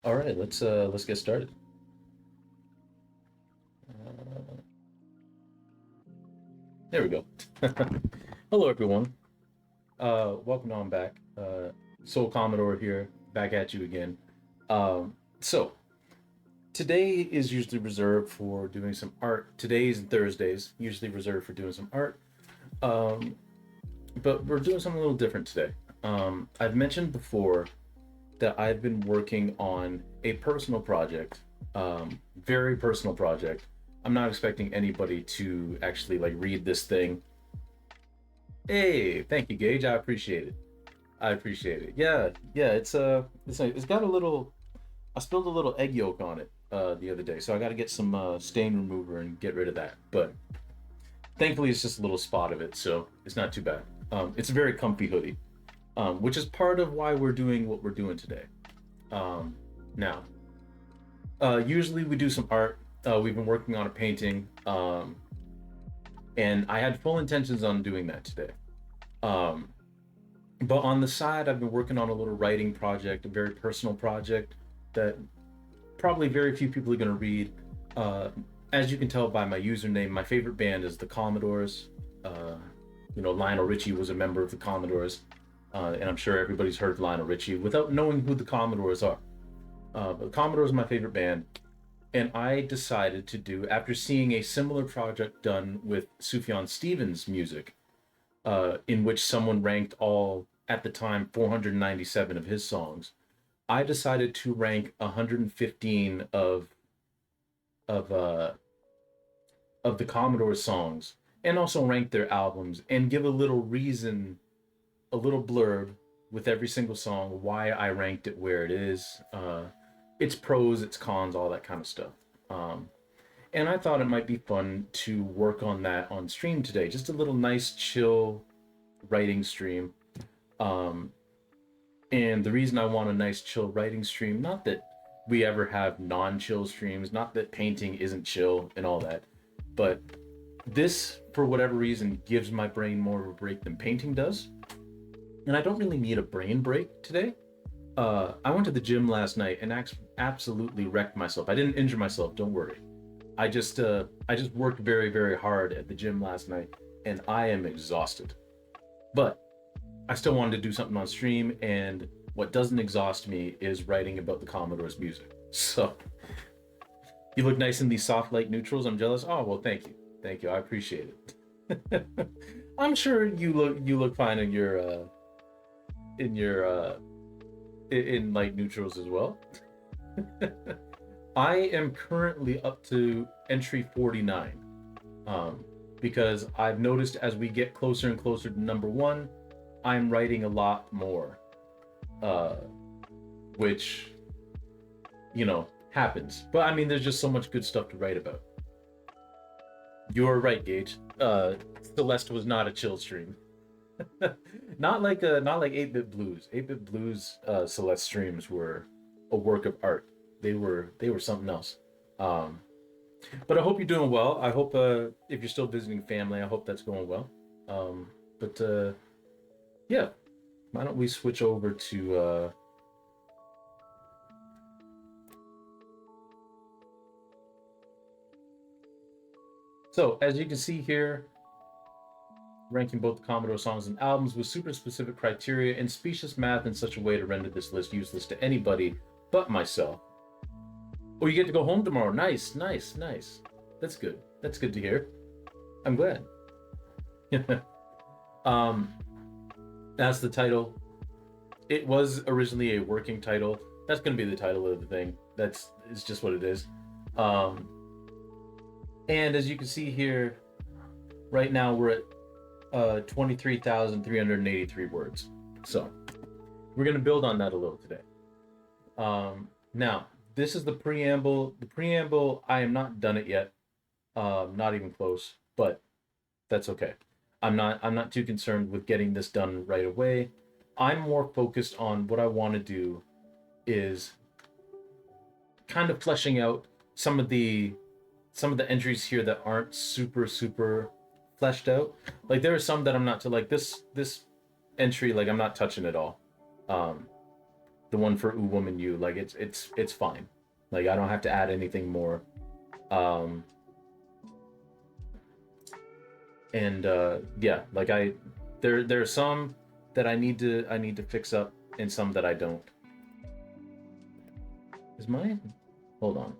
All right, let's get started. Uh, there we go. Hello, everyone. Welcome on back. Soul Commodore here, back at you again. So today is usually reserved for doing some art. Today's and Thursdays usually reserved for doing some art. Um, but we're doing something a little different today. I've mentioned before that I've been working on a personal project, very personal project. I'm not expecting anybody to actually like read this thing. Hey, thank you, Gage. I appreciate it. I appreciate it. Yeah, yeah. It's got a little. I spilled a little egg yolk on it the other day, so I got to get some stain remover and get rid of that. But thankfully, it's just a little spot of it, so it's not too bad. It's a very comfy hoodie, which is part of why we're doing what we're doing today. Um, now, usually we do some art. We've been working on a painting, and I had full intentions on doing that today. Um, but on the side, I've been working on a little writing project, a very personal project that probably very few people are going to read. Uh, as you can tell by my username, my favorite band is the Commodores. Uh, Lionel Richie was a member of the Commodores, and I'm sure everybody's heard of Lionel Richie without knowing who the Commodores are. But the Commodores are my favorite band, and I decided to do, after seeing a similar project done with Sufjan Stevens' music, in which someone ranked all, at the time, 497 of his songs. I decided to rank 115 of uh, of the Commodore songs, and also rank their albums and give a little reason, a little blurb with every single song why I ranked it where it is. Its pros, its cons, all that kind of stuff. Um, and I thought it might be fun to work on that on stream today. Just a little nice, chill writing stream. Um, and the reason I want a nice, chill writing stream, not that we ever have non chill streams, not that painting isn't chill and all that, but this, for whatever reason, gives my brain more of a break than painting does. And I don't really need a brain break today. I went to the gym last night and absolutely wrecked myself. I didn't injure myself, don't worry. I just worked very very hard at the gym last night, and I am exhausted. But I still wanted to do something on stream, and what doesn't exhaust me is writing about the Commodore's music. So you look nice in these soft light neutrals. I'm jealous. Oh well, thank you. I appreciate it. I'm sure you look fine in your in light neutrals as well. I am currently up to entry 49. Um, because I've noticed as we get closer and closer to number one, I'm writing a lot more, uh, which, happens. But I mean, there's just so much good stuff to write about. You're right, Gage. Celeste was not a chill stream. Not like 8-bit blues. 8-bit blues Celeste streams were a work of art. They were something else. Um, but I hope you're doing well. I hope if you're still visiting family, I hope that's going well. But yeah, why don't we switch over to so as you can see here, ranking both the Commodore songs and albums with super specific criteria and specious math in such a way to render this list useless to anybody but myself. Oh, you get to go home tomorrow. Nice, nice, nice. That's good. That's good to hear. I'm glad. um, that's the title. It was originally a working title. That's going to be the title of the thing. It's just what it is. Um, and as you can see here, right now we're at 23,383 words. So we're going to build on that a little today. Now, this is the preamble. The preamble, I am not done it yet. Not even close, but that's okay. I'm not too concerned with getting this done right away. I'm more focused on what I want to do is kind of fleshing out some of the some of the entries here that aren't super fleshed out. Like there are some that I'm not to like this entry, like I'm not touching at all. Um the one for Ooh Woman You. Like it's fine. Like I don't have to add anything more. Um, and yeah, like there are some that I need to fix up, and some that I don't. Is mine? Hold on.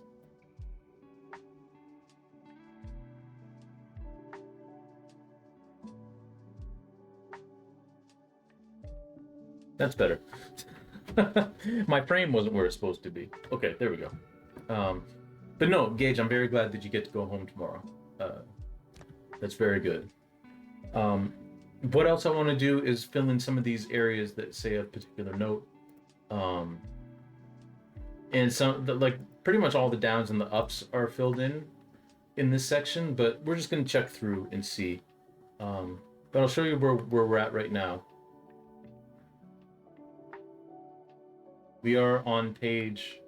That's better. My frame wasn't where it's supposed to be. Okay, there we go. Um, but no, Gage, I'm very glad that you get to go home tomorrow. Uh, that's very good. Um, what else I want to do is fill in some of these areas that say a particular note. Um, and like pretty much all the downs and the ups are filled in this section, but we're just going to check through and see. Um, but I'll show you where we're at right now. We are on page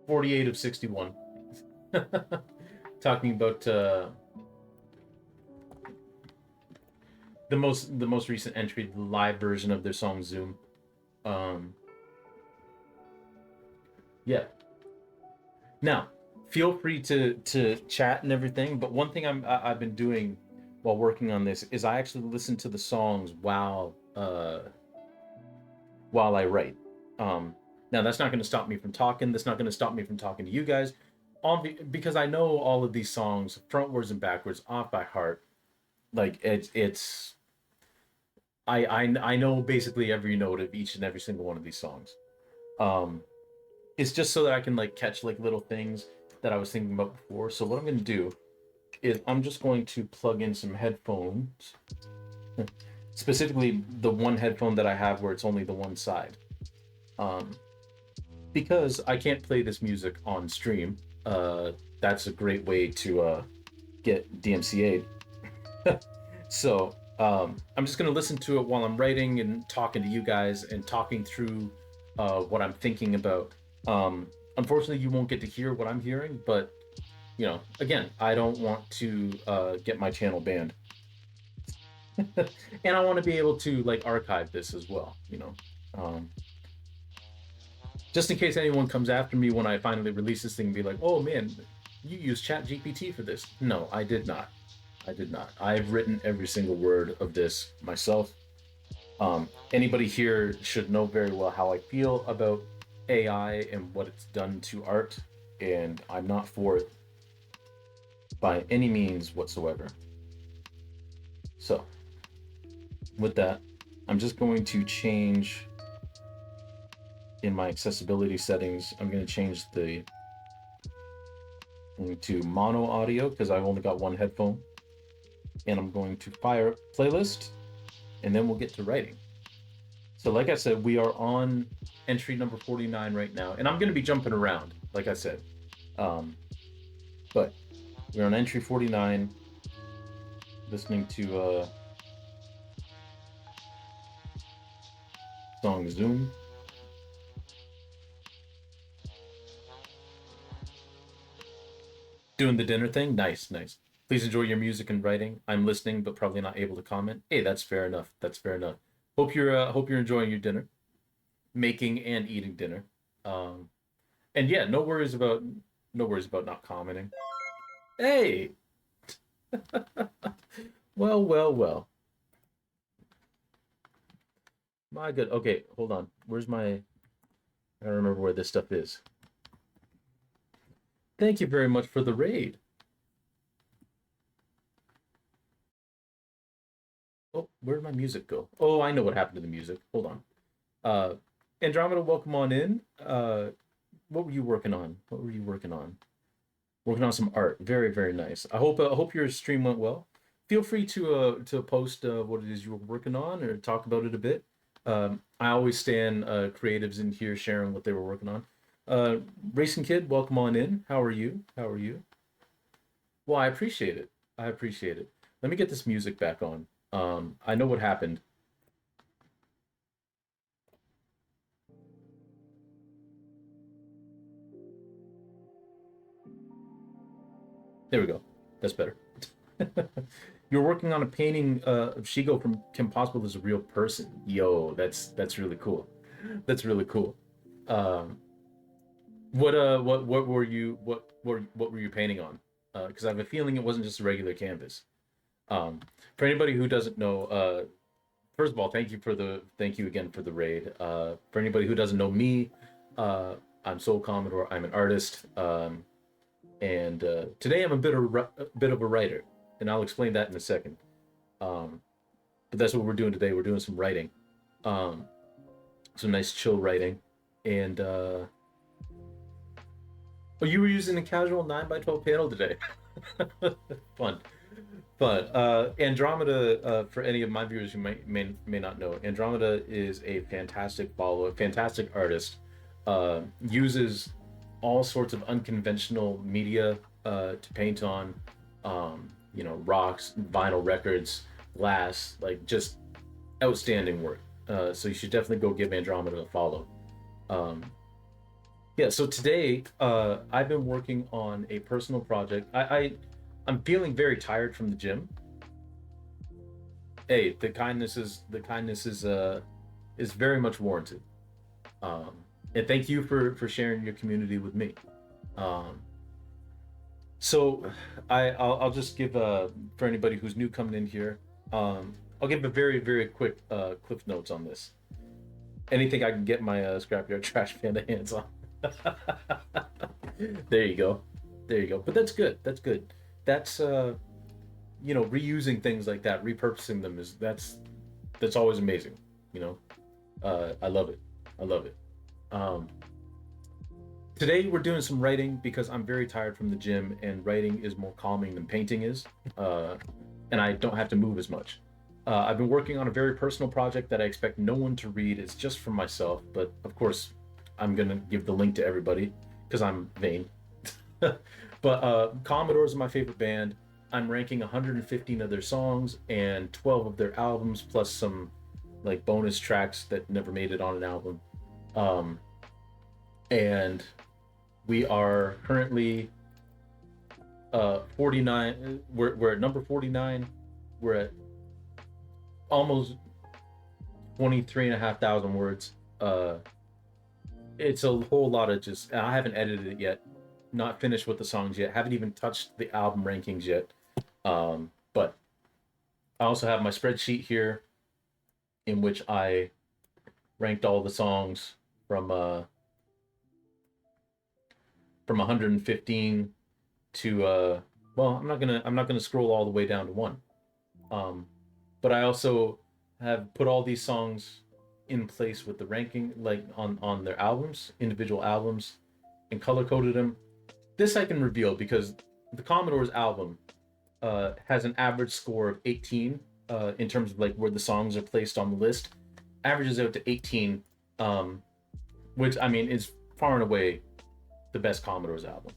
48 of 61. Talking about the most recent entry, the live version of their song Zoom. Um, yeah. Now, feel free to chat and everything, but one thing I've been doing while working on this is I actually listen to the songs while I write. Um, Now that's not going to stop me from talking. That's not going to stop me from talking to you guys, because I know all of these songs frontwards and backwards off by heart. Like it's I know basically every note of each and every single one of these songs. Um, it's just so that I can like catch like little things that I was thinking about before. So what I'm going to do is I'm just going to plug in some headphones, specifically the one headphone that I have where it's only the one side. Um, because I can't play this music on stream. That's a great way to get DMCA'd. So I'm just gonna listen to it while I'm writing and talking to you guys and talking through what I'm thinking about. Unfortunately, you won't get to hear what I'm hearing, but again, I don't want to get my channel banned, and I want to be able to like archive this as well. Um, just in case anyone comes after me when I finally release this thing and be like, "Oh man, you used Chat GPT for this." No, I did not. I did not. I've written every single word of this myself. Anybody here should know very well how I feel about AI and what it's done to art, and I'm not for it by any means whatsoever. So, with that, I'm just going to change in my accessibility settings. I'm going to change the to mono audio because I've only got one headphone, and I'm going to fire playlist, and then we'll get to writing. So like I said, we are on entry number 49 right now, and I'm going to be jumping around, like I said. But we're on entry 49, listening to song Zoom. Doing the dinner thing? Nice, nice. Please enjoy your music and writing. I'm listening, but probably not able to comment. Hey, that's fair enough. That's fair enough. Hope you're enjoying your dinner, making and eating dinner. Um, and yeah, no worries about not commenting. Hey, well, well, well. My good. Okay, hold on. Where's my? I don't remember where this stuff is. Thank you very much for the raid. Oh, where did my music go? Oh, I know what happened to the music. Hold on. Uh, Andromeda, welcome on in. What were you working on? What were you working on? Working on some art. Very, very nice. I hope your stream went well. Feel free to post what it is you were working on or talk about it a bit. I always stand creatives in here sharing what they were working on. Uh, Racing Kid, welcome on in. How are you? How are you? Well, I appreciate it. I appreciate it. Let me get this music back on. I know what happened. There we go. That's better. You're working on a painting of Shigo from Kim Possible as a real person. Yo, that's really cool. That's really cool. Um, what were you what were you painting on? Because I have a feeling it wasn't just a regular canvas. Um, for anybody who doesn't know, first of all, thank you again for the raid. For anybody who doesn't know me, I'm Soul Commodore. I'm an artist, and today I'm a bit of a writer, and I'll explain that in a second. Um, but that's what we're doing today. We're doing some writing, um, some nice chill writing, and oh, you were using a casual 9 by 12 panel today. Fun. But Andromeda, for any of my viewers who may not know, Andromeda is a fantastic follower, fantastic artist. Uses all sorts of unconventional media to paint on. Rocks, vinyl records, glass, like just outstanding work. So you should definitely go give Andromeda a follow. Um, yeah. So today, I've been working on a personal project. I'm feeling very tired from the gym. Hey, the kindness is very much warranted. Um, and thank you for sharing your community with me. Um, so I'll just give for anybody who's new coming in here, I'll give a very quick cliff notes on this. Anything I can get my scrapyard trash panda hands on. There you go. There you go. But that's good. That's good. That's reusing things like that, repurposing them that's always amazing. You know, I love it. I love it. Um, Today we're doing some writing because I'm very tired from the gym, and writing is more calming than painting is, and I don't have to move as much. I've been working on a very personal project that I expect no one to read. It's just for myself, but of course, I'm gonna give the link to everybody because I'm vain. But Commodores is my favorite band. I'm ranking 115 of their songs and 12 of their albums, plus some like bonus tracks that never made it on an album. Um, and we are currently 49. We're at number 49. We're at almost 23 and a half thousand words. It's a whole lot of just. I haven't edited it yet. Not finished with the songs yet. Haven't even touched the album rankings yet. But I also have my spreadsheet here in which I ranked all the songs from 115 to well, I'm not gonna scroll all the way down to one. Um, but I also have put all these songs in place with the ranking, like on their albums, individual albums, and color coded them. This I can reveal because the Commodores album has an average score of 18 in terms of like where the songs are placed on the list. Averages out to 18, um, which I mean is far and away the best Commodores album.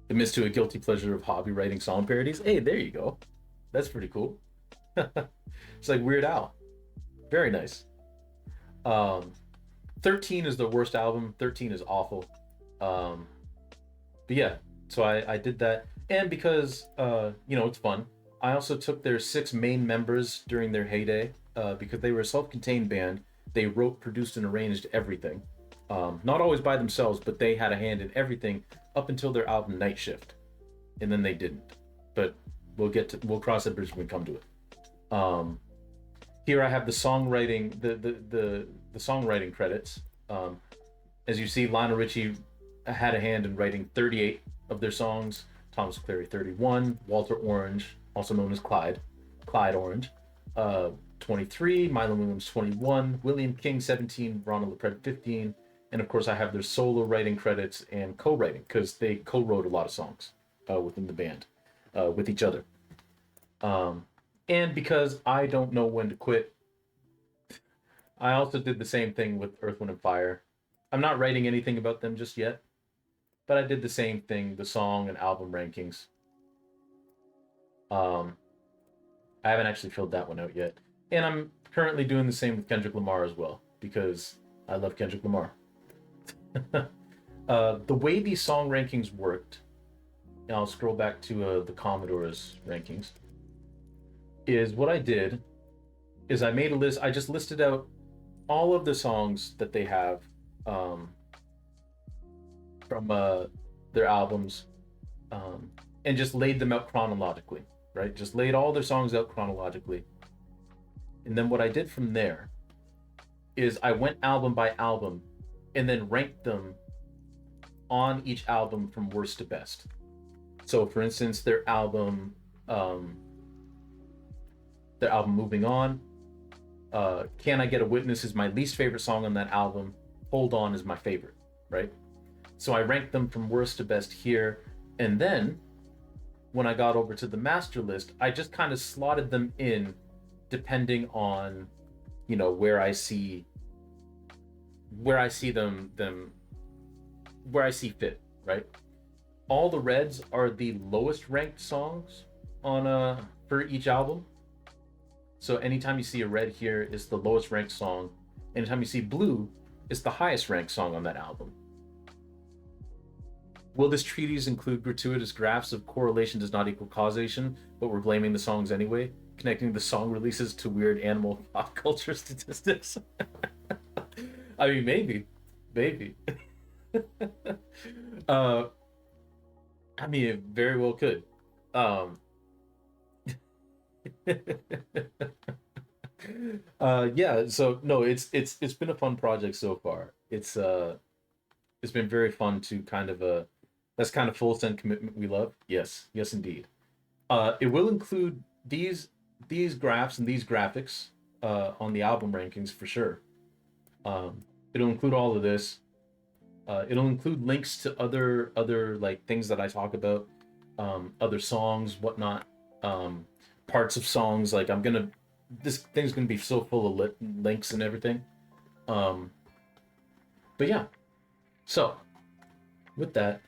The Admits to a guilty pleasure of hobby writing song parodies. Hey, there you go. That's pretty cool. It's like Weird Al. Very nice. Um, 13 is the worst album. 13 is awful. Um, but yeah, so I did that. And because, it's fun, I also took their 6 main members during their heyday because they were a self contained band. They wrote, produced, and arranged everything. Not always by themselves, but they had a hand in everything up until their album Night Shift. And then they didn't. But we'll cross that bridge when we come to it. Here I have the songwriting, the songwriting credits. As you see, Lionel Richie had a hand in writing 38 of their songs. Thomas Clary 31, Walter Orange, also known as Clyde Orange, 23, Milo Williams 21, William King 17, Ronald LaPrette 15, and of course I have their solo writing credits and co-writing because they co-wrote a lot of songs within the band with each other. And because I don't know when to quit, I also did the same thing with Earth, Wind, and Fire. I'm not writing anything about them just yet, but I did the same thing, the song and album rankings. Um, I haven't actually filled that one out yet. And I'm currently doing the same with Kendrick Lamar as well, because I love Kendrick Lamar. The way these song rankings worked and I'll scroll back to the Commodores rankings. Is what I did is I made a list. I just listed out all of the songs that they have um, from their albums, um, and just laid them out chronologically, right? Just laid all their songs out chronologically. And then what I did from there is I went album by album and then ranked them on each album from worst to best. So, for instance, um, their album "Moving On," "Can I Get a Witness" is my least favorite song on that album. "Hold On" is my favorite, right? So I ranked them from worst to best here, and then when I got over to the master list, I just kind of slotted them in depending on, where I see them where I see fit, right? All the reds are the lowest ranked songs on for each album. So anytime you see a red here, it's the lowest ranked song. Anytime you see blue, it's the highest ranked song on that album. Will this treatise include gratuitous graphs of correlation does not equal causation, but we're blaming the songs anyway, connecting the song releases to weird animal pop culture statistics? I mean, maybe. uh, I mean, it very well could. Um, yeah. So no, it's been a fun project so far. It's been very fun to kind of that's kind of full send commitment we love. Yes, yes, indeed. It will include these graphs and these graphics on the album rankings for sure. It'll include all of this. It'll include links to other like things that I talk about, other songs, whatnot, parts of songs. Like this thing's gonna be so full of links and everything. Um, but yeah. So with that,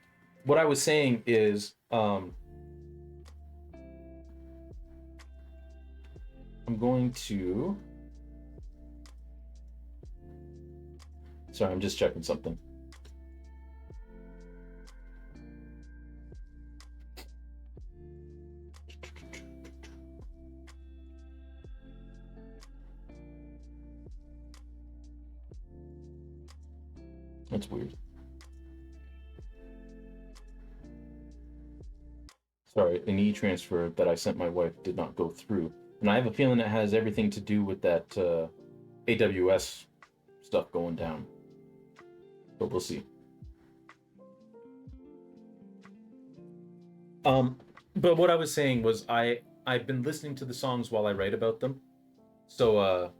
what I was saying is, I'm going to. Sorry, I'm just checking something. That's weird. Sorry, an e-transfer that I sent my wife did not go through. And I have a feeling it has everything to do with that AWS stuff going down. But we'll see. Um, but what I was saying was I've been listening to the songs while I write about them. So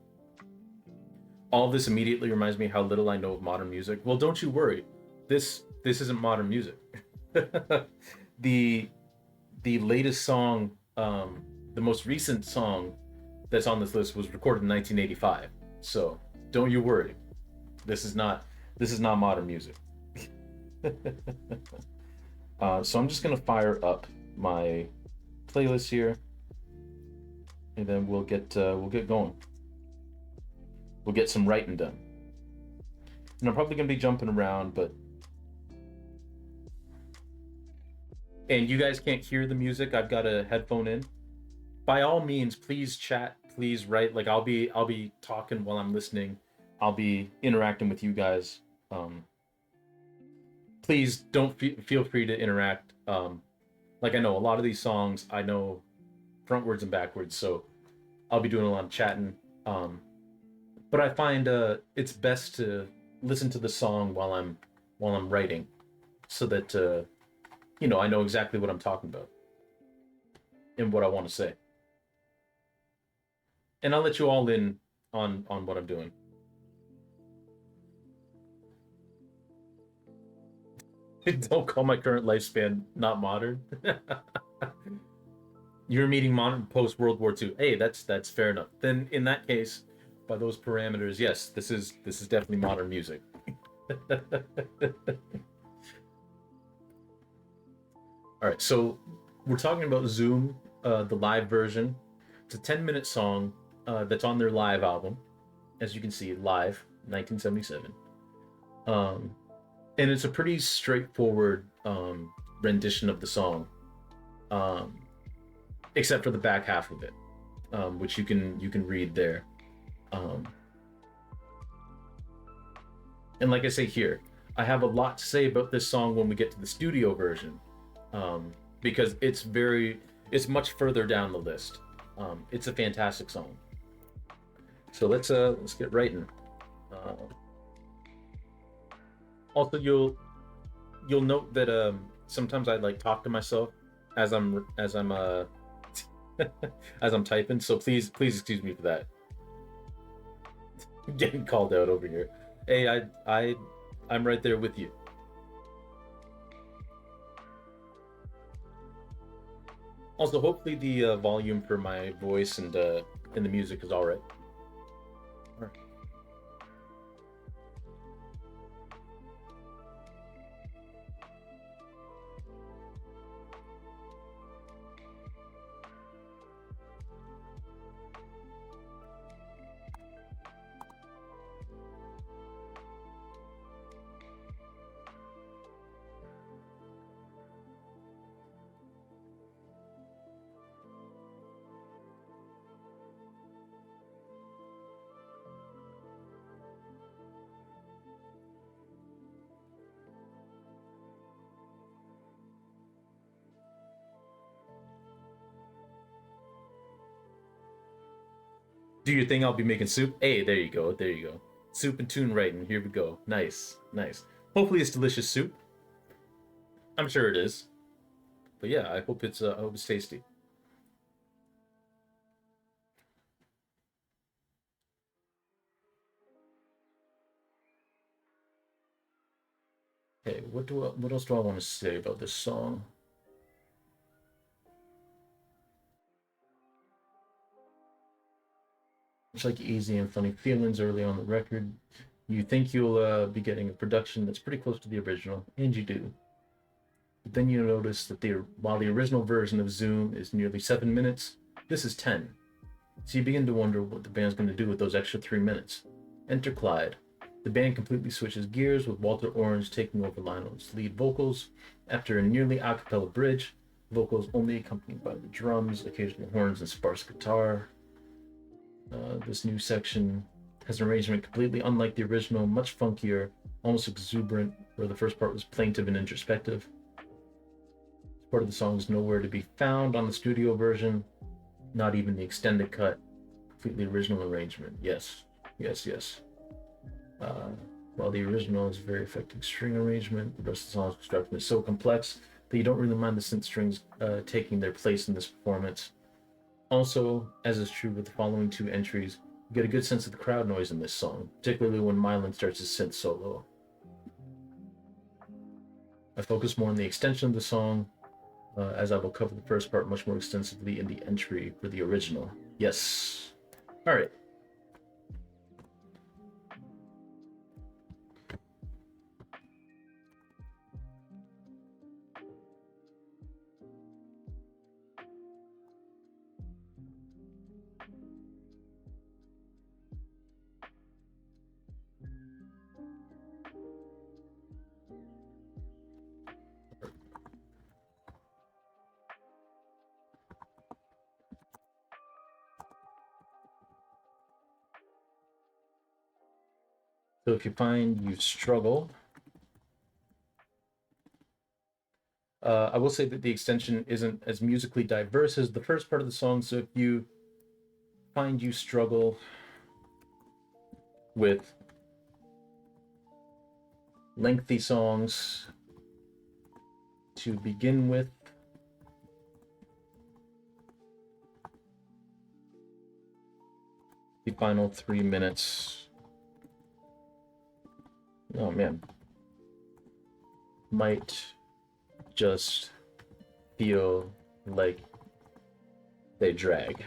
all this immediately reminds me how little I know of modern music. Well, don't you worry. This isn't modern music. the the latest song, the most recent song that's on this list was recorded in 1985. So don't you worry. This is not modern music. So I'm just gonna fire up my playlist here, and then we'll get going. We'll get some writing done. And I'm probably gonna be jumping around, and you guys can't hear the music. I've got a headphone in. By all means, please chat, please write. Like I'll be talking while I'm listening. I'll be interacting with you guys. Please don't feel free to interact. Like I know a lot of these songs I know frontwards and backwards, so I'll be doing a lot of chatting. But I find it's best to listen to the song while I'm writing, so that I know exactly what I'm talking about and what I want to say. And I'll let you all in on what I'm doing. Don't call my current lifespan not modern. You're meeting modern post World War II. Hey, that's fair enough. Then in that case, by those parameters, yes, this is definitely modern music. All right, so we're talking about Zoom, the live version. It's a 10-minute song that's on their live album, as you can see, live, 1977. And it's a pretty straightforward rendition of the song, um, except for the back half of it, which you can read there. Um, and like I say here, I have a lot to say about this song when we get to the studio version, because it's much further down the list. It's a fantastic song. So let's get right in. Uh, Also, you'll note that sometimes I like talk to myself as I'm as I'm typing. So please excuse me for that. I'm getting called out over here. Hey, I'm right there with you. Also, hopefully the volume for my voice and the music is all right. All right. Do you think I'll be making soup? Hey, there you go. There you go. Soup and tune writing. Here we go. Nice, nice. Hopefully it's delicious soup. I'm sure it is. But yeah, I hope it's tasty. Okay, what else do I want to say about this song? It's like easy and funny feelings early on the record. You think you'll be getting a production that's pretty close to the original, and you do. But then you notice that while the original version of Zoom is nearly 7 minutes, this is 10. So you begin to wonder what the band's going to do with those extra 3 minutes. Enter Clyde. The band completely switches gears with Walter Orange taking over Lionel's lead vocals. After a nearly a cappella bridge, vocals only accompanied by the drums, occasional horns, and sparse guitar. This new section has an arrangement completely unlike the original, much funkier, almost exuberant, where the first part was plaintive and introspective. This part of the song is nowhere to be found on the studio version, not even the extended cut, completely original arrangement. Yes, yes, yes. Uh, while the original is a very effective string arrangement, the rest of the song's construction is so complex that you don't really mind the synth strings taking their place in this performance. Also, as is true with the following two entries, you get a good sense of the crowd noise in this song, particularly when Mylan starts his synth solo. I focus more on the extension of the song, as I will cover the first part much more extensively in the entry for the original. Yes. All right. So if you find you struggle, I will say that the extension isn't as musically diverse as the first part of the song. So if you find you struggle with lengthy songs to begin with, the final 3 minutes, oh man, might just feel like they drag.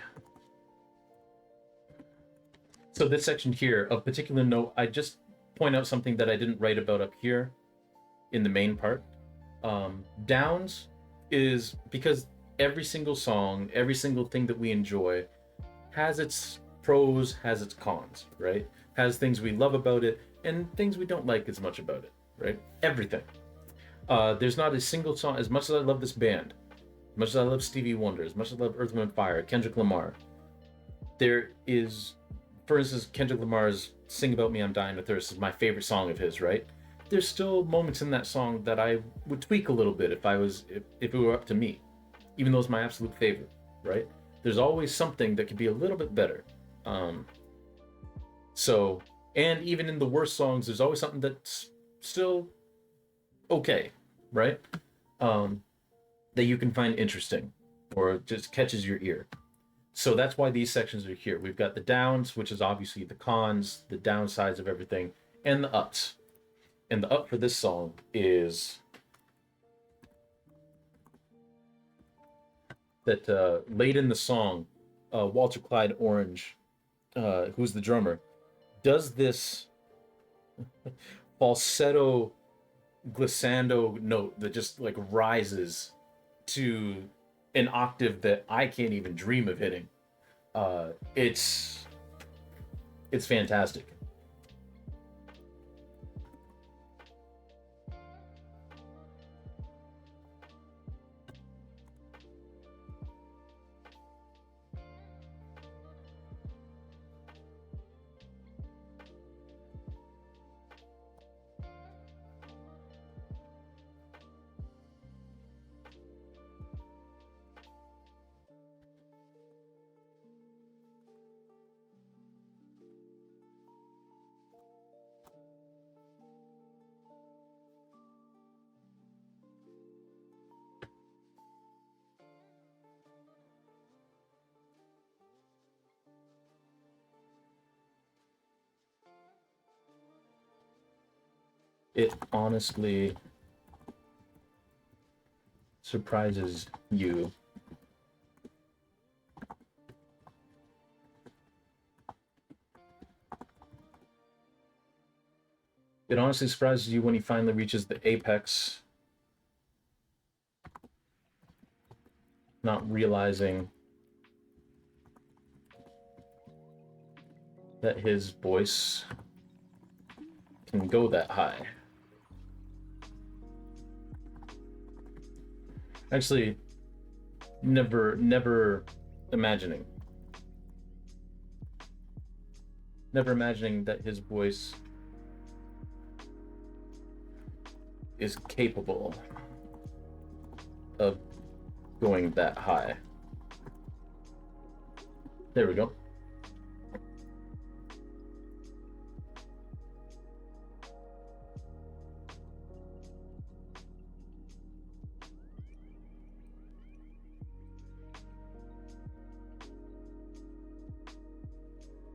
So this section here, of particular note, I just point out something that I didn't write about up here in the main part. Downs is because every single song, every single thing that we enjoy has its pros, has its cons, right? Has things we love about it and things we don't like as much about it, right? Everything. There's not a single song, as much as I love this band, as much as I love Stevie Wonder, as much as I love Earth, Wind & Fire, Kendrick Lamar, there is, for instance, Kendrick Lamar's "Sing About Me, I'm Dying to Thirst" is my favorite song of his, right? There's still moments in that song that I would tweak a little bit if it were up to me, even though it's my absolute favorite, right? There's always something that could be a little bit better. Um, so, and even in the worst songs, there's always something that's still okay, right? Um, that you can find interesting or just catches your ear. So that's why these sections are here. We've got the downs, which is obviously the cons, the downsides of everything, and the ups. And the up for this song is that late in the song, Walter Clyde Orange, who's the drummer, does this falsetto glissando note that just like rises to an octave that I can't even dream of hitting. Uh, it's it's fantastic. It honestly surprises you. It honestly surprises you when he finally reaches the apex, not realizing that his voice can go that high. Actually, never imagining. Never imagining that his voice is capable of going that high. There we go.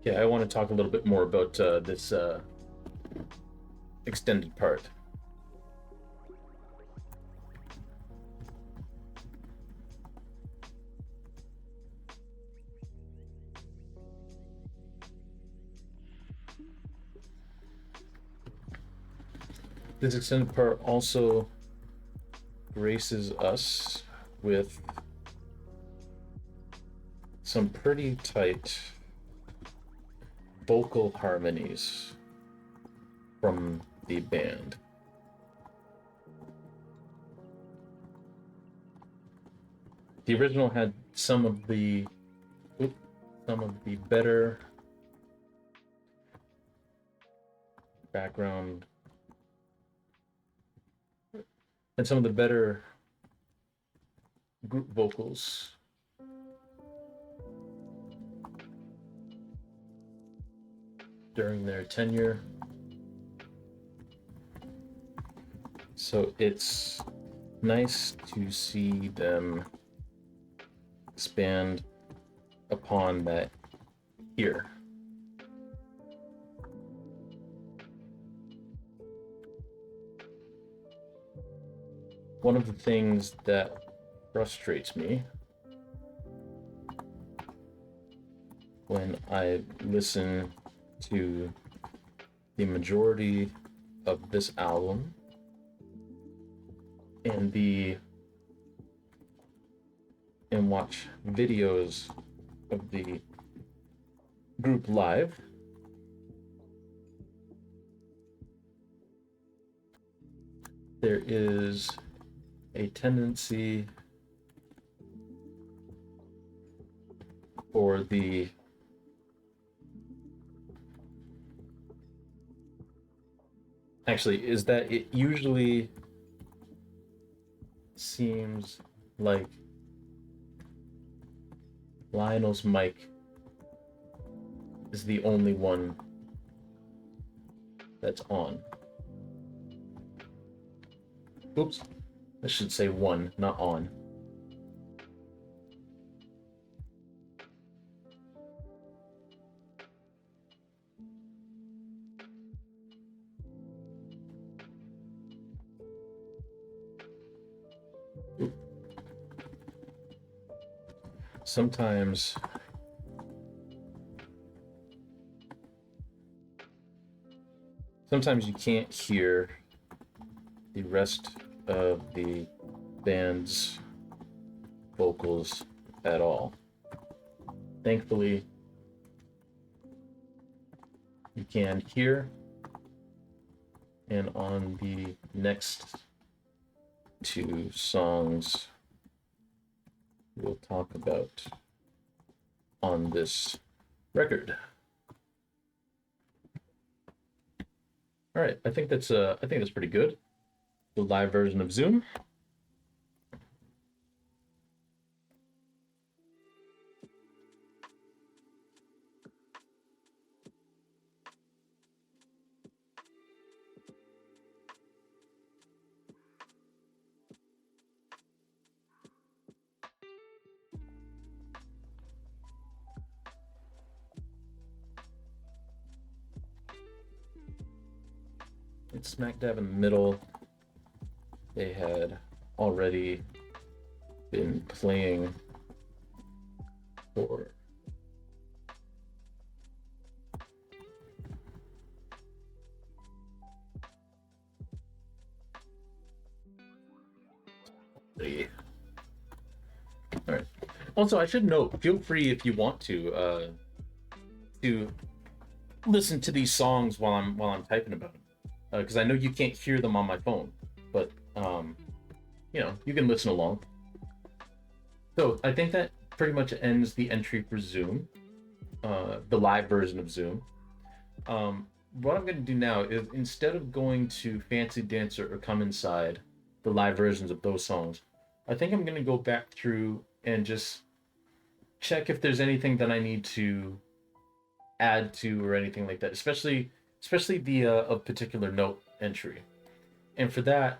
Yeah, I want to talk a little bit more about this extended part. This extended part also graces us with some pretty tight vocal harmonies from the band. The original had some of the better background and some of the better group vocals during their tenure. So it's nice to see them expand upon that here. One of the things that frustrates me when I listen to the majority of this album and watch videos of the group live, there is a tendency for the actually is that it usually seems like Lionel's mic is the only one that's on. Oops, I should say one, not on. Sometimes you can't hear the rest of the band's vocals at all. Thankfully, you can hear, and on the next two songs we'll talk about on this record. All right, I think that's pretty good. The live version of Zoom. It's smack dab in the middle. They had already been playing for all right. Also, I should note, feel free if you want to listen to these songs while I'm typing about them, because I know you can't hear them on my phone, but you know, you can listen along. So I think that pretty much ends the entry for Zoom, the live version of Zoom. What I'm going to do now is, instead of going to Fancy Dancer or Come Inside, the live versions of those songs, I think I'm going to go back through and just check if there's anything that I need to add to or anything like that, especially the of particular note entry. And for that,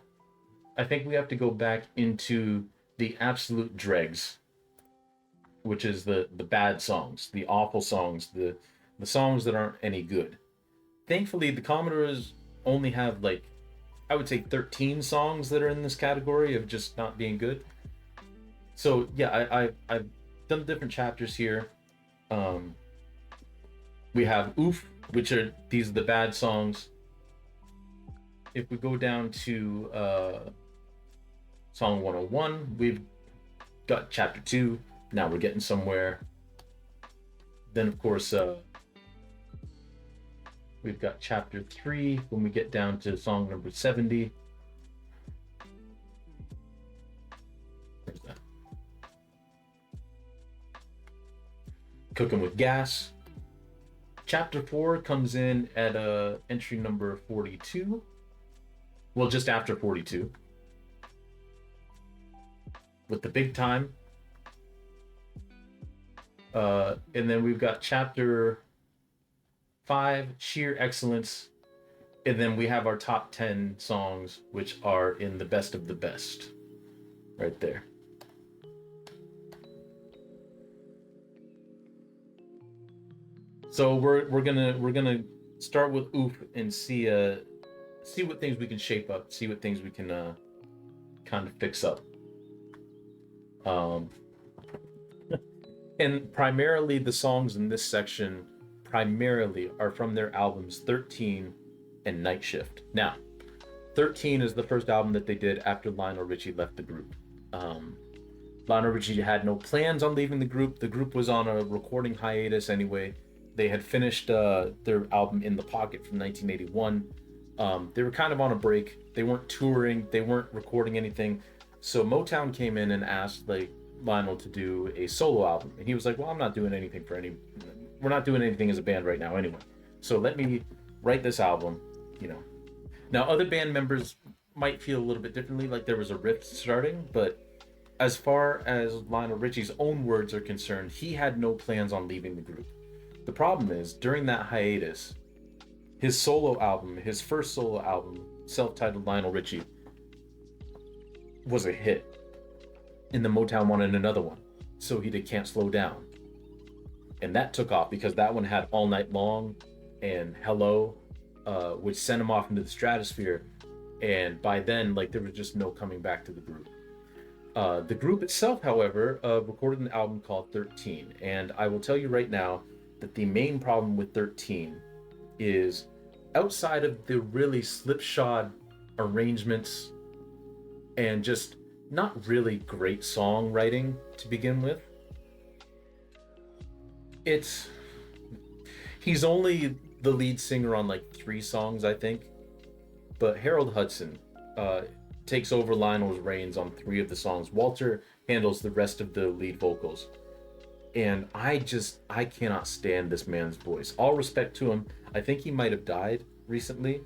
I think we have to go back into the absolute dregs, which is the bad songs, the awful songs, the songs that aren't any good. Thankfully, the Commodores only have, like, I would say 13 songs that are in this category of just not being good. So yeah, I've done different chapters here. We have Oof, which are these are the bad songs. If we go down to song 101, we've got chapter 2. Now we're getting somewhere. Then of course we've got chapter 3 when we get down to song number 70. Where's that? Cooking with Gas. Chapter 4 comes in at entry number 42. Well, just after 42. With the Big Time. And then we've got chapter 5, Sheer Excellence. And then we have our top 10 songs, which are in the best of the best. Right there. So we're gonna start with Oof and see what things we can shape up, see what things we can kind of fix up. And primarily the songs in this section primarily are from their albums 13 and Night Shift. Now, 13 is the first album that they did after Lionel Richie left the group. Lionel Richie had no plans on leaving the group. The group was on a recording hiatus anyway. They had finished their album In the Pocket from 1981. They were kind of on a break. They weren't touring. They weren't recording anything. So Motown came in and asked like Lionel to do a solo album, and he was like, "Well, I'm not doing anything for any. We're not doing anything as a band right now, anyway. So let me write this album." You know. Now other band members might feel a little bit differently, like there was a rift starting, but as far as Lionel Richie's own words are concerned, he had no plans on leaving the group. The problem is, during that hiatus, his solo album, his first solo album, self-titled Lionel Richie, was a hit. And the Motown wanted another one. So he did Can't Slow Down. And that took off because that one had All Night Long and Hello, which sent him off into the stratosphere. And by then, like, there was just no coming back to the group. The group itself, however, recorded an album called 13. And I will tell you right now that the main problem with 13 is, outside of the really slipshod arrangements and just not really great songwriting to begin with, it's he's only the lead singer on like 3 songs, I think. But Harold Hudson takes over Lionel's reins on 3 of the songs. Walter handles the rest of the lead vocals. And I cannot stand this man's voice. All respect to him. I think he might have died recently.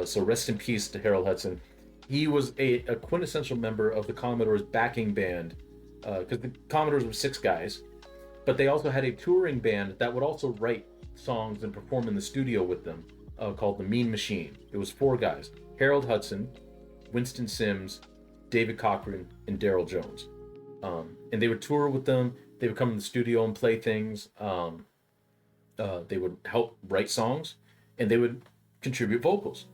So rest in peace to Harold Hudson. He was a quintessential member of the Commodores backing band, because the Commodores were 6 guys, but they also had a touring band that would also write songs and perform in the studio with them, called the Mean Machine. It was 4 guys: Harold Hudson, Winston Sims, David Cochran, and Daryl Jones. And they would tour with them. They would come in the studio and play things. They would help write songs, and they would contribute vocals.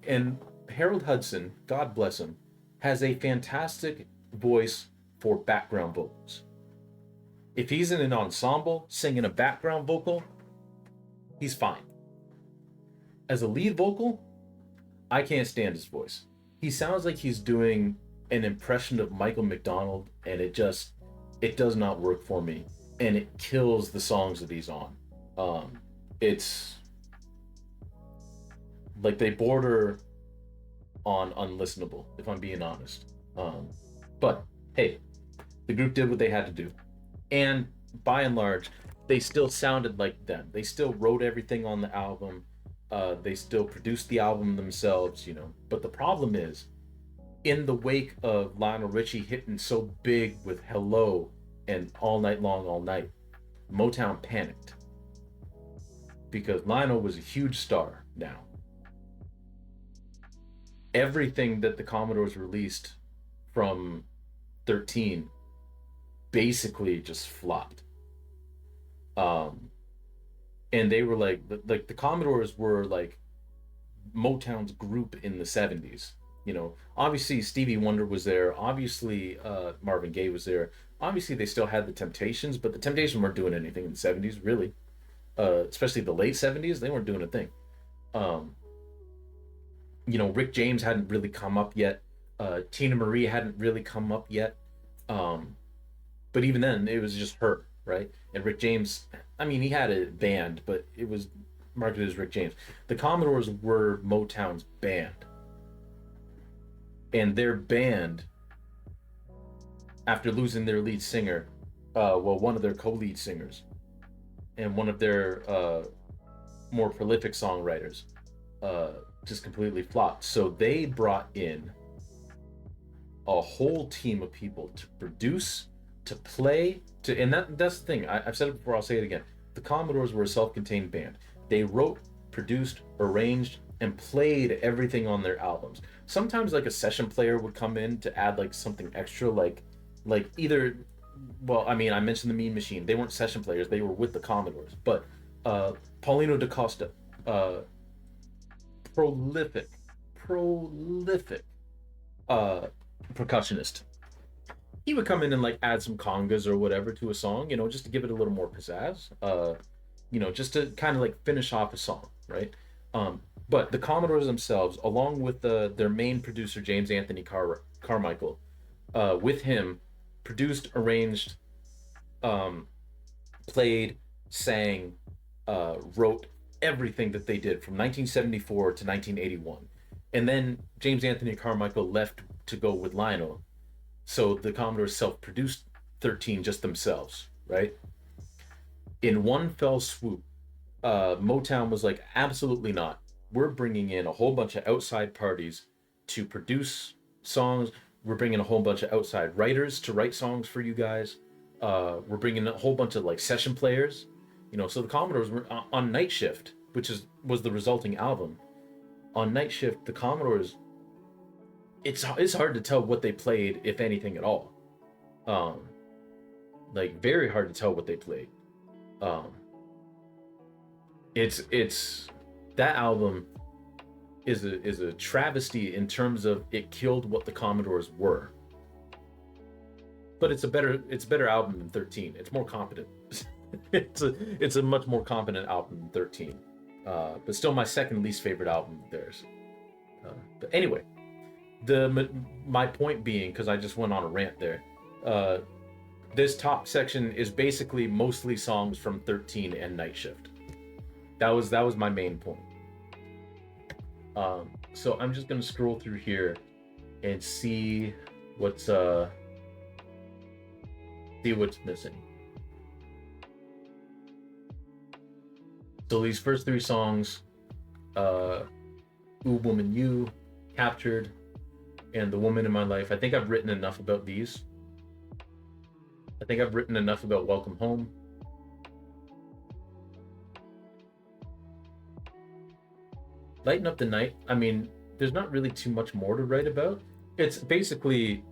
And Harold Hudson, God bless him, has a fantastic voice for background vocals. If he's in an ensemble singing a background vocal, he's fine. As a lead vocal, I can't stand his voice. He sounds like he's doing an impression of Michael McDonald, and it does not work for me, and it kills the songs that he's on. It's like they border on unlistenable, if I'm being honest. But hey, the group did what they had to do, and by and large, they still sounded like them. They still wrote everything on the album. They still produced the album themselves, you know. But the problem is, in the wake of Lionel Richie hitting so big with Hello and All Night Long, All Night, Motown panicked. Because Lionel was a huge star now. Everything that the Commodores released from 13 basically just flopped. And they were like the Commodores were like Motown's group in the 70s. You know, obviously Stevie Wonder was there. Obviously, Marvin Gaye was there. Obviously, they still had the Temptations, but the Temptations weren't doing anything in the 70s, really. Especially the late 70s, they weren't doing a thing. You know, Rick James hadn't really come up yet. Tina Marie hadn't really come up yet. But even then, it was just her, right? And Rick James, I mean, he had a band, but it was marketed as Rick James. The Commodores were Motown's band. And their band, after losing their lead singer, one of their co-lead singers, and one of their more prolific songwriters, just completely flopped. So they brought in a whole team of people to produce, to play, and that's the thing. I've said it before, I'll say it again. The Commodores were a self-contained band. They wrote, produced, arranged, and played everything on their albums. Sometimes like a session player would come in to add like something extra, like either, well, I mean, I mentioned the Mean Machine. They weren't session players, they were with the Commodores. But Paulino DaCosta, prolific percussionist. He would come in and like add some congas or whatever to a song, you know, just to give it a little more pizzazz, you know, just to kind of like finish off a song, right? But the Commodores themselves, along with their main producer, James Anthony Carmichael, with him, produced, arranged, played, sang, wrote everything that they did from 1974 to 1981. And then James Anthony Carmichael left to go with Lionel. So the Commodores self-produced 13 just themselves, right? In one fell swoop, Motown was like, absolutely not. We're bringing in a whole bunch of outside parties to produce songs. We're bringing a whole bunch of outside writers to write songs for you guys. We're bringing a whole bunch of like session players, you know. So the Commodores were on Night Shift, which was the resulting album. On Night Shift, the Commodores, it's hard to tell what they played, if anything at all. Um, like very hard to tell what they played. Um, it's that album is a travesty in terms of it killed what the Commodores were. But it's a better album than 13. It's more competent. It's a much more competent album than 13. But still my second least favorite album of theirs. But anyway, my point being, because I just went on a rant there, this top section is basically mostly songs from 13 and Night Shift. That was my main point. So I'm just gonna scroll through here and see what's missing. So these first three songs, Ooh Woman You, Captured, and The Woman in My Life. I think I've written enough about these. I think I've written enough about Welcome Home. Lighten Up the Night. I mean, there's not really too much more to write about. It's basically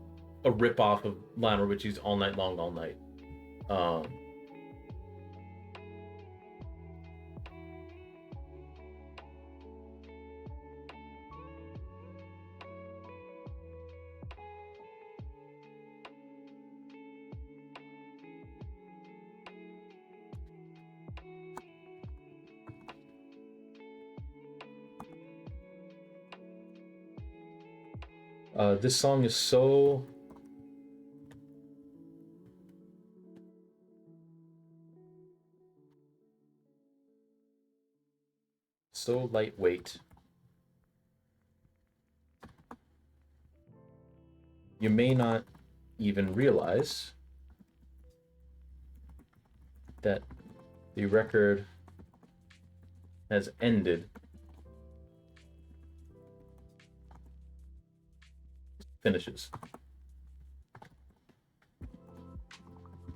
a rip-off of Lionel Richie's All Night Long, All Night. This song is so lightweight. You may not even realize that the record has ended. Finishes.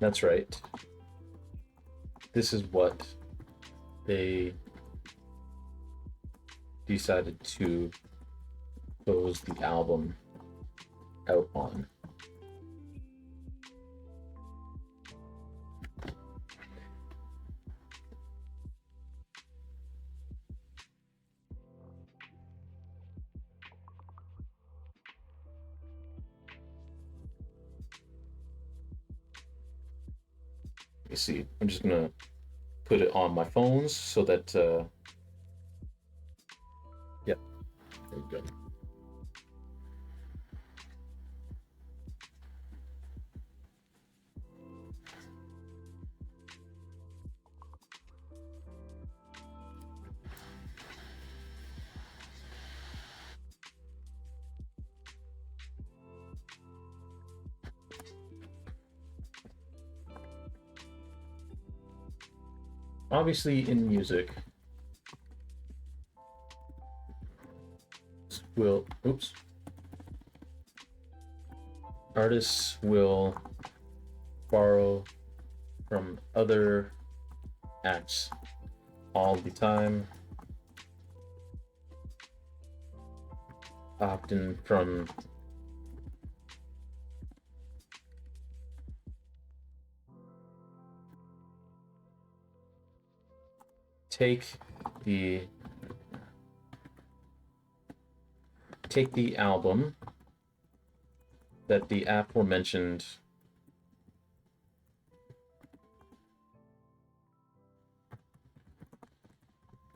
That's right. This is what they decided to close the album out on. Let me see. I'm just gonna put it on my phones so that yeah, there we go. Obviously in music artists will borrow from other acts all the time, often from take the album that the aforementioned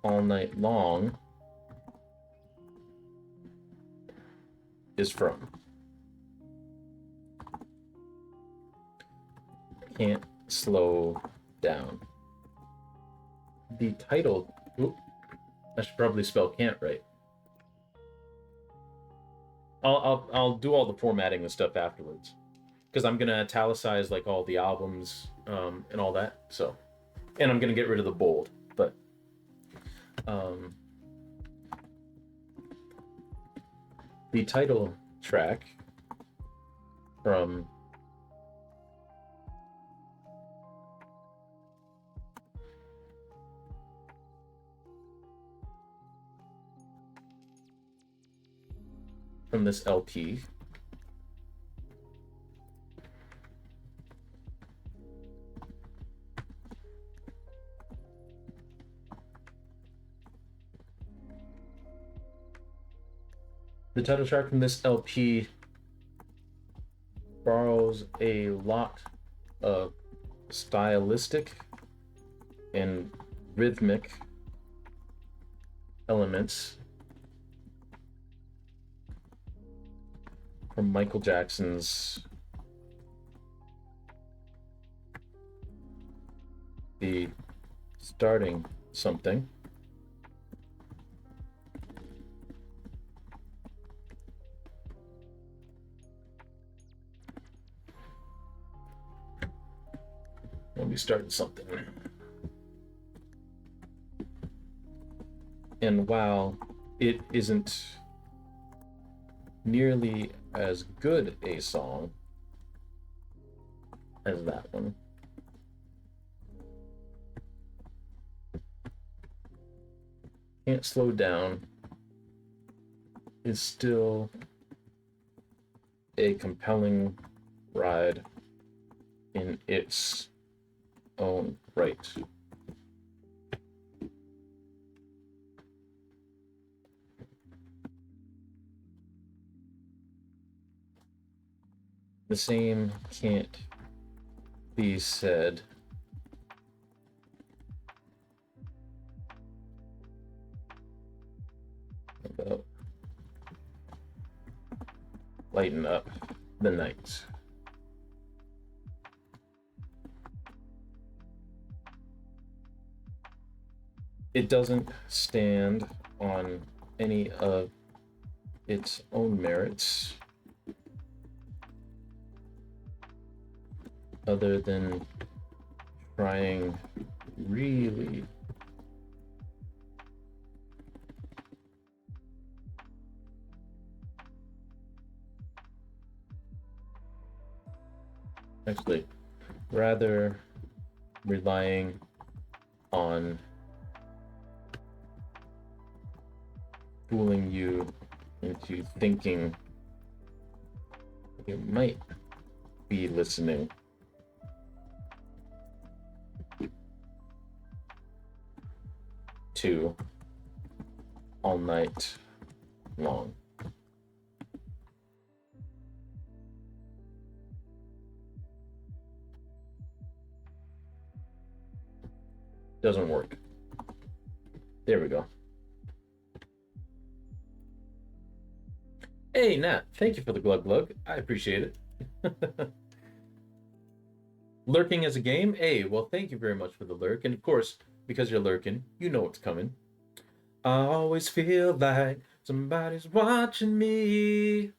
All Night Long is from. Can't Slow Down. The title, I should probably spell can't right. I'll do all the formatting and stuff afterwards because I'm gonna italicize like all the albums and all that. So, and I'm gonna get rid of the bold. But um, the title track from this LP the title track from this LP borrows a lot of stylistic and rhythmic elements from Michael Jackson's The Starting Something. We'll be starting something. And while it isn't nearly as good a song as that one, Can't Slow Down is still a compelling ride in its own right. The same can't be said about Lighten Up the Night. It doesn't stand on any of its own merits other than trying really actually rather relying on fooling you into thinking you might be listening to All Night Long. Doesn't work. There we go. Hey, Nat, thank you for the glug glug. I appreciate it. Lurking as a game? Hey, well, thank you very much for the lurk. And of course, because you're lurking, you know what's coming. I always feel like somebody's watching me.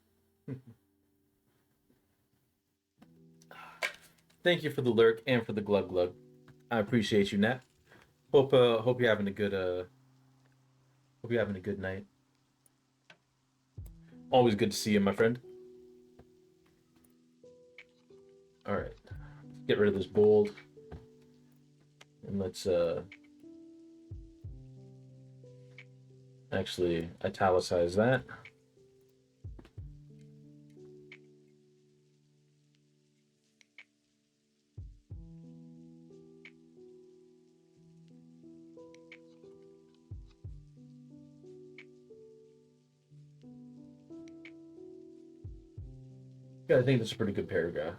Thank you for the lurk and for the glug glug. I appreciate you, Nat. Hope you're having a good hope you're having a good night. Always good to see you, my friend. All right, get rid of this bold, and let's actually italicize that. Yeah, I think that's a pretty good paragraph.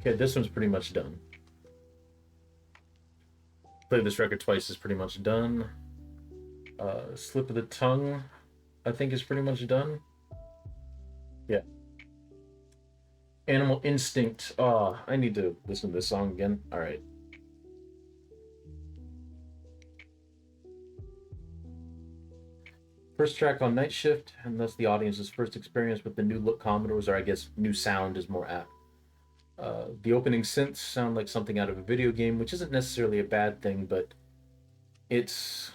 Okay, this one's pretty much done. Play this record twice is pretty much done. Slip of the Tongue, I think, is pretty much done. Yeah. Animal Instinct. Oh, I need to listen to this song again. All right. First track on Night Shift, and thus the audience's first experience with the new look Commodores, or I guess new sound is more apt. The opening synths sound like something out of a video game, which isn't necessarily a bad thing, but it's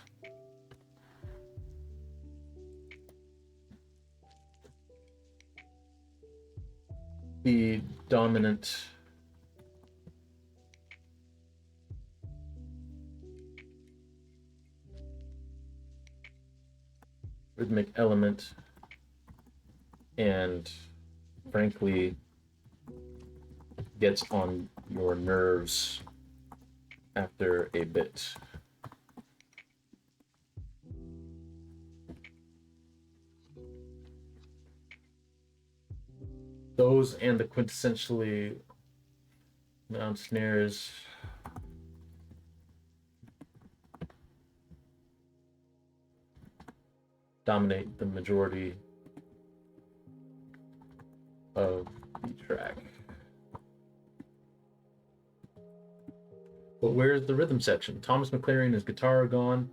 the dominant rhythmic element, and frankly gets on your nerves after a bit. Those and the quintessentially mount snares dominate the majority of the track. But where's the rhythm section? Thomas McLaren, his guitar are gone.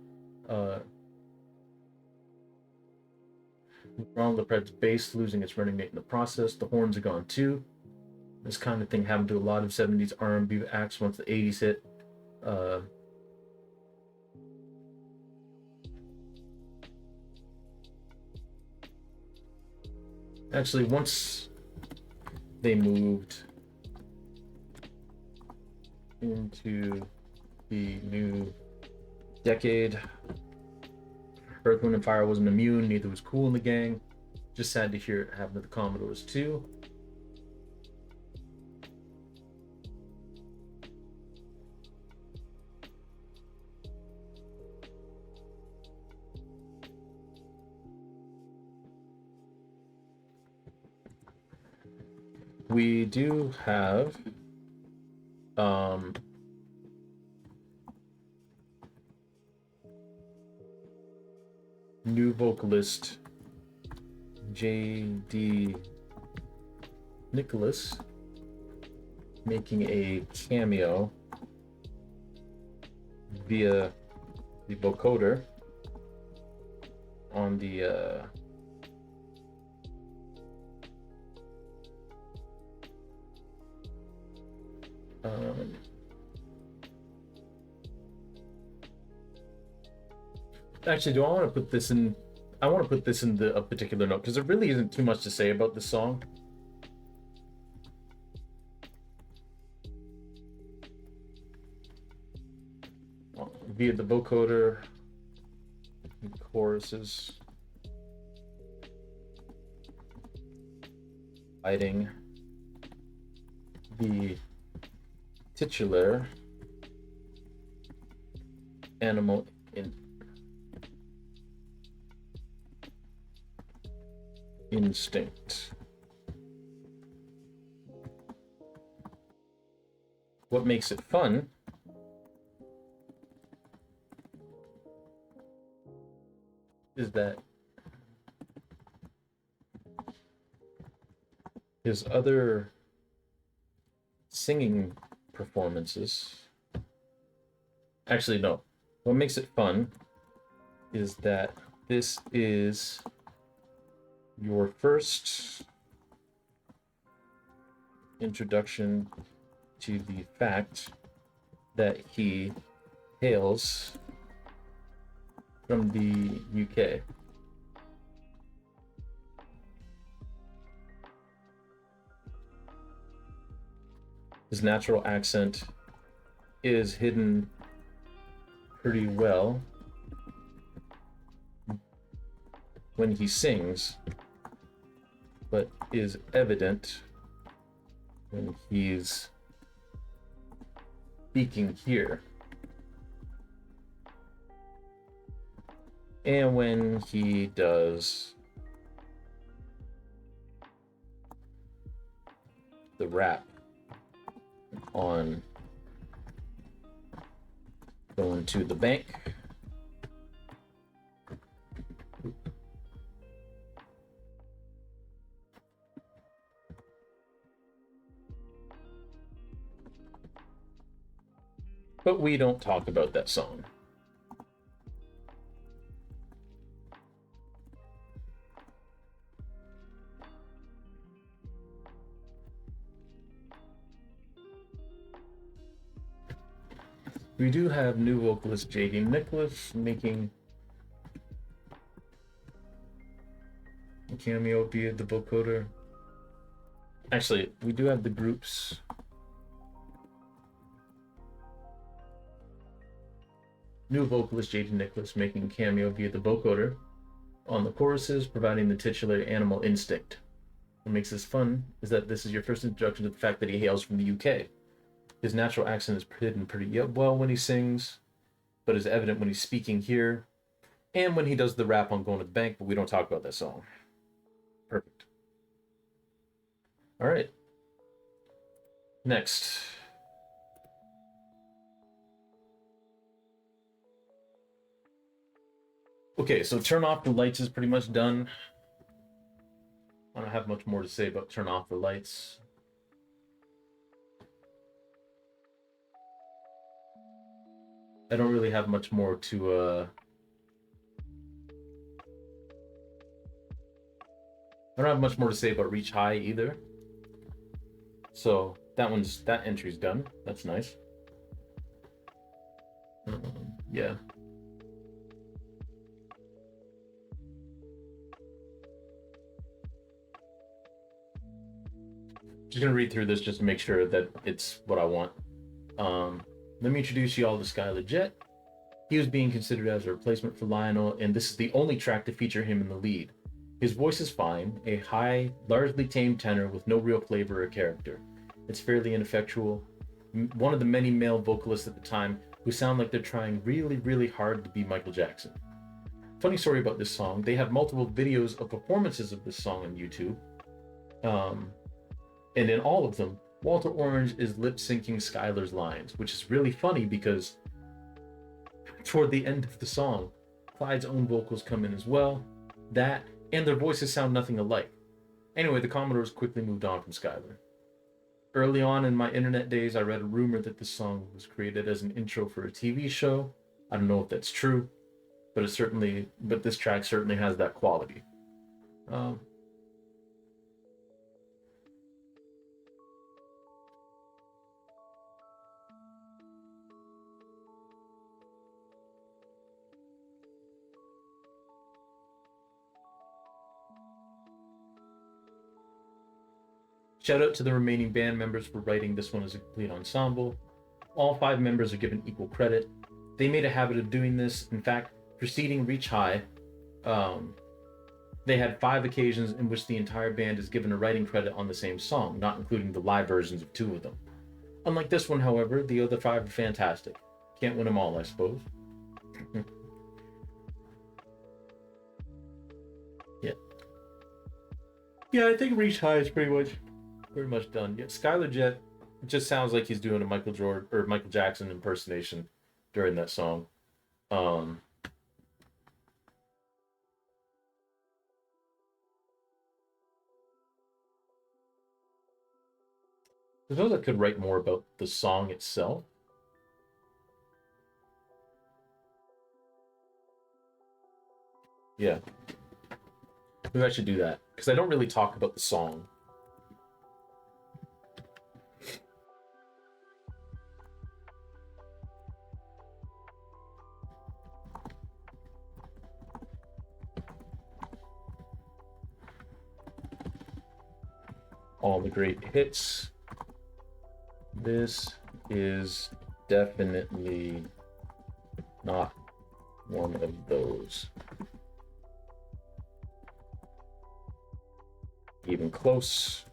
Ronald Lepred's bass losing its running mate in the process. The horns are gone too. This kind of thing happened to a lot of 70s R&B acts once the 80s hit. Actually, once they moved into the new decade, Earth, Wind, and Fire wasn't immune, neither was Cool in the Gang. Just sad to hear it happen to the Commodores too. We do have new vocalist J.D. Nicholas making a cameo via the vocoder on the actually, do I want to put this in? I want to put this in a particular note because there really isn't too much to say about this song. Via the vocoder, choruses, fighting the titular animal instinct. What makes it fun is that his other singing performances, actually no, what makes it fun is that this is your first introduction to the fact that he hails from the UK. His natural accent is hidden pretty well when he sings, but is evident when he's speaking here. And when he does the rap on going to the bank, but we don't talk about that song. We do have new vocalist JD Nicholas making a cameo via the vocoder. Actually, we do have the groups. New vocalist JD Nicholas making a cameo via the vocoder on the choruses, providing the titular animal instinct. What makes this fun is that this is your first introduction to the fact that he hails from the UK. His natural accent is hidden pretty well when he sings, but is evident when he's speaking here, and when he does the rap on Going to the Bank, but we don't talk about that song. Perfect. All right. Next. Okay, so Turn Off the Lights is pretty much done. I don't have much more to say about Turn Off the Lights. I don't really have much more to I don't have much more to say about Reach High either. So that entry's done. That's nice. Yeah. Just gonna read through this just to make sure that it's what I want. Let me introduce you all to Skylar Jett. He was being considered as a replacement for Lionel, and this is the only track to feature him in the lead. His voice is fine, a high, largely tame tenor with no real flavor or character. It's fairly ineffectual. One of the many male vocalists at the time who sound like they're trying really, really hard to be Michael Jackson. Funny story about this song, they have multiple videos of performances of this song on YouTube. And in all of them, Walter Orange is lip-syncing Skylar's lines, which is really funny because toward the end of the song, Clyde's own vocals come in as well. That, and their voices sound nothing alike. Anyway, the Commodores quickly moved on from Skylar. Early on in my internet days, I read a rumor that this song was created as an intro for a TV show. I don't know if that's true, but this track certainly has that quality. Shout out to the remaining band members for writing this one as a complete ensemble. All 5 members are given equal credit. They made a habit of doing this. In fact, preceding Reach High, they had 5 occasions in which the entire band is given a writing credit on the same song, not including the live versions of 2 of them. Unlike this one, however, the other 5 are fantastic. Can't win them all, I suppose. Yeah, I think Reach High is pretty much done. Yeah, Skylar Jett just sounds like he's doing a Michael Jackson impersonation during that song. I suppose I could write more about the song itself. Yeah. Maybe I should do that, because I don't really talk about the song. All the great hits. This is definitely not one of those. Even close.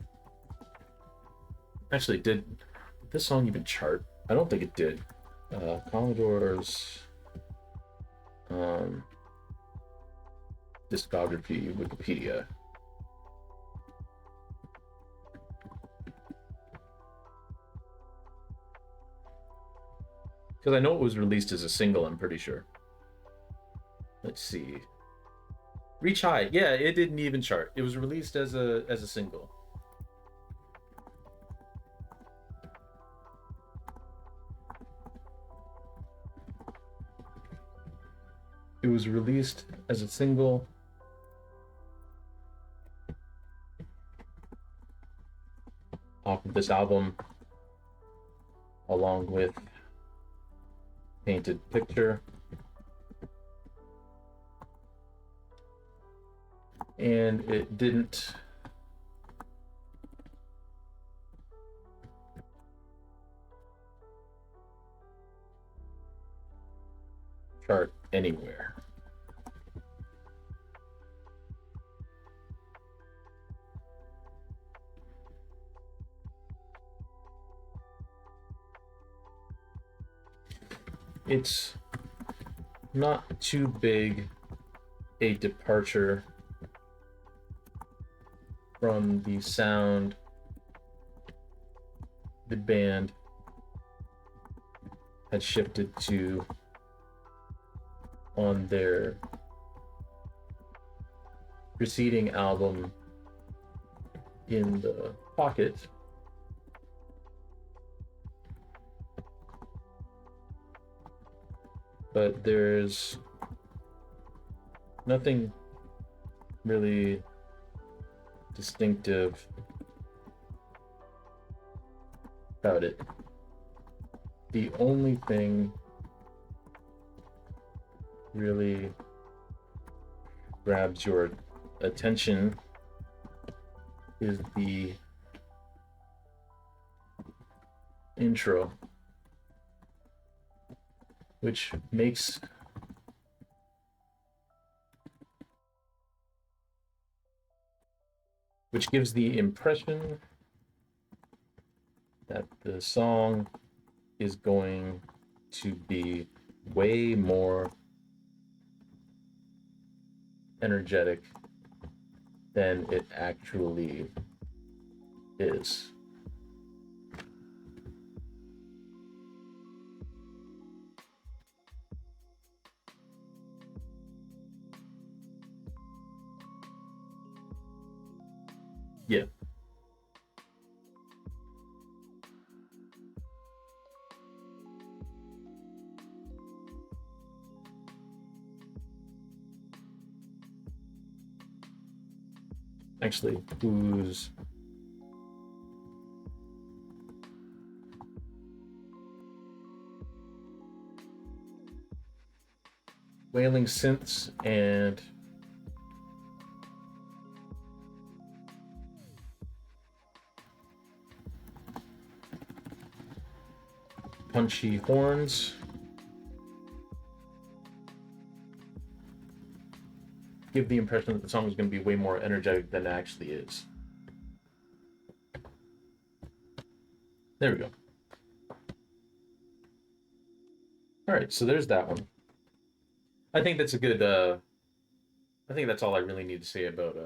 Actually, did this song even chart? I don't think it did. Commodores discography, Wikipedia. Because I know it was released as a single, I'm pretty sure. Let's see. Reach High. Yeah, it didn't even chart. It was released as a single. It was released as a single off of this album, along with Painted Picture. And it didn't chart anywhere. It's not too big a departure from the sound the band had shifted to on their preceding album, In the Pocket. But there's nothing really distinctive about it. The only thing really grabs your attention is the intro, which gives the impression that the song is going to be way more energetic than it actually is. Yeah. Actually, who's wailing synths and punchy horns give the impression that the song is going to be way more energetic than it actually is. There we go. All right, so there's that one. I think that's a good. I think that's all I really need to say about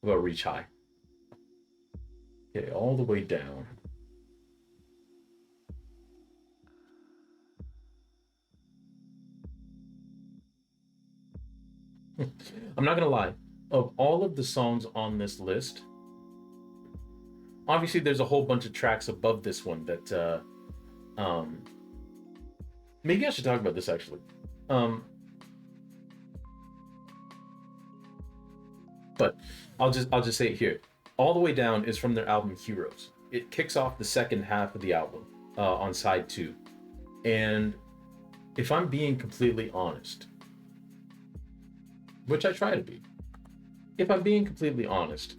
Reach High. Okay, all the way down. I'm not gonna lie. Of all of the songs on this list, obviously there's a whole bunch of tracks above this one that maybe I should talk about this actually. Um, but I'll just say it here. All the way down is from their album Heroes. It kicks off the second half of the album on side 2. And if I'm being completely honest, which I try to be, if I'm being completely honest,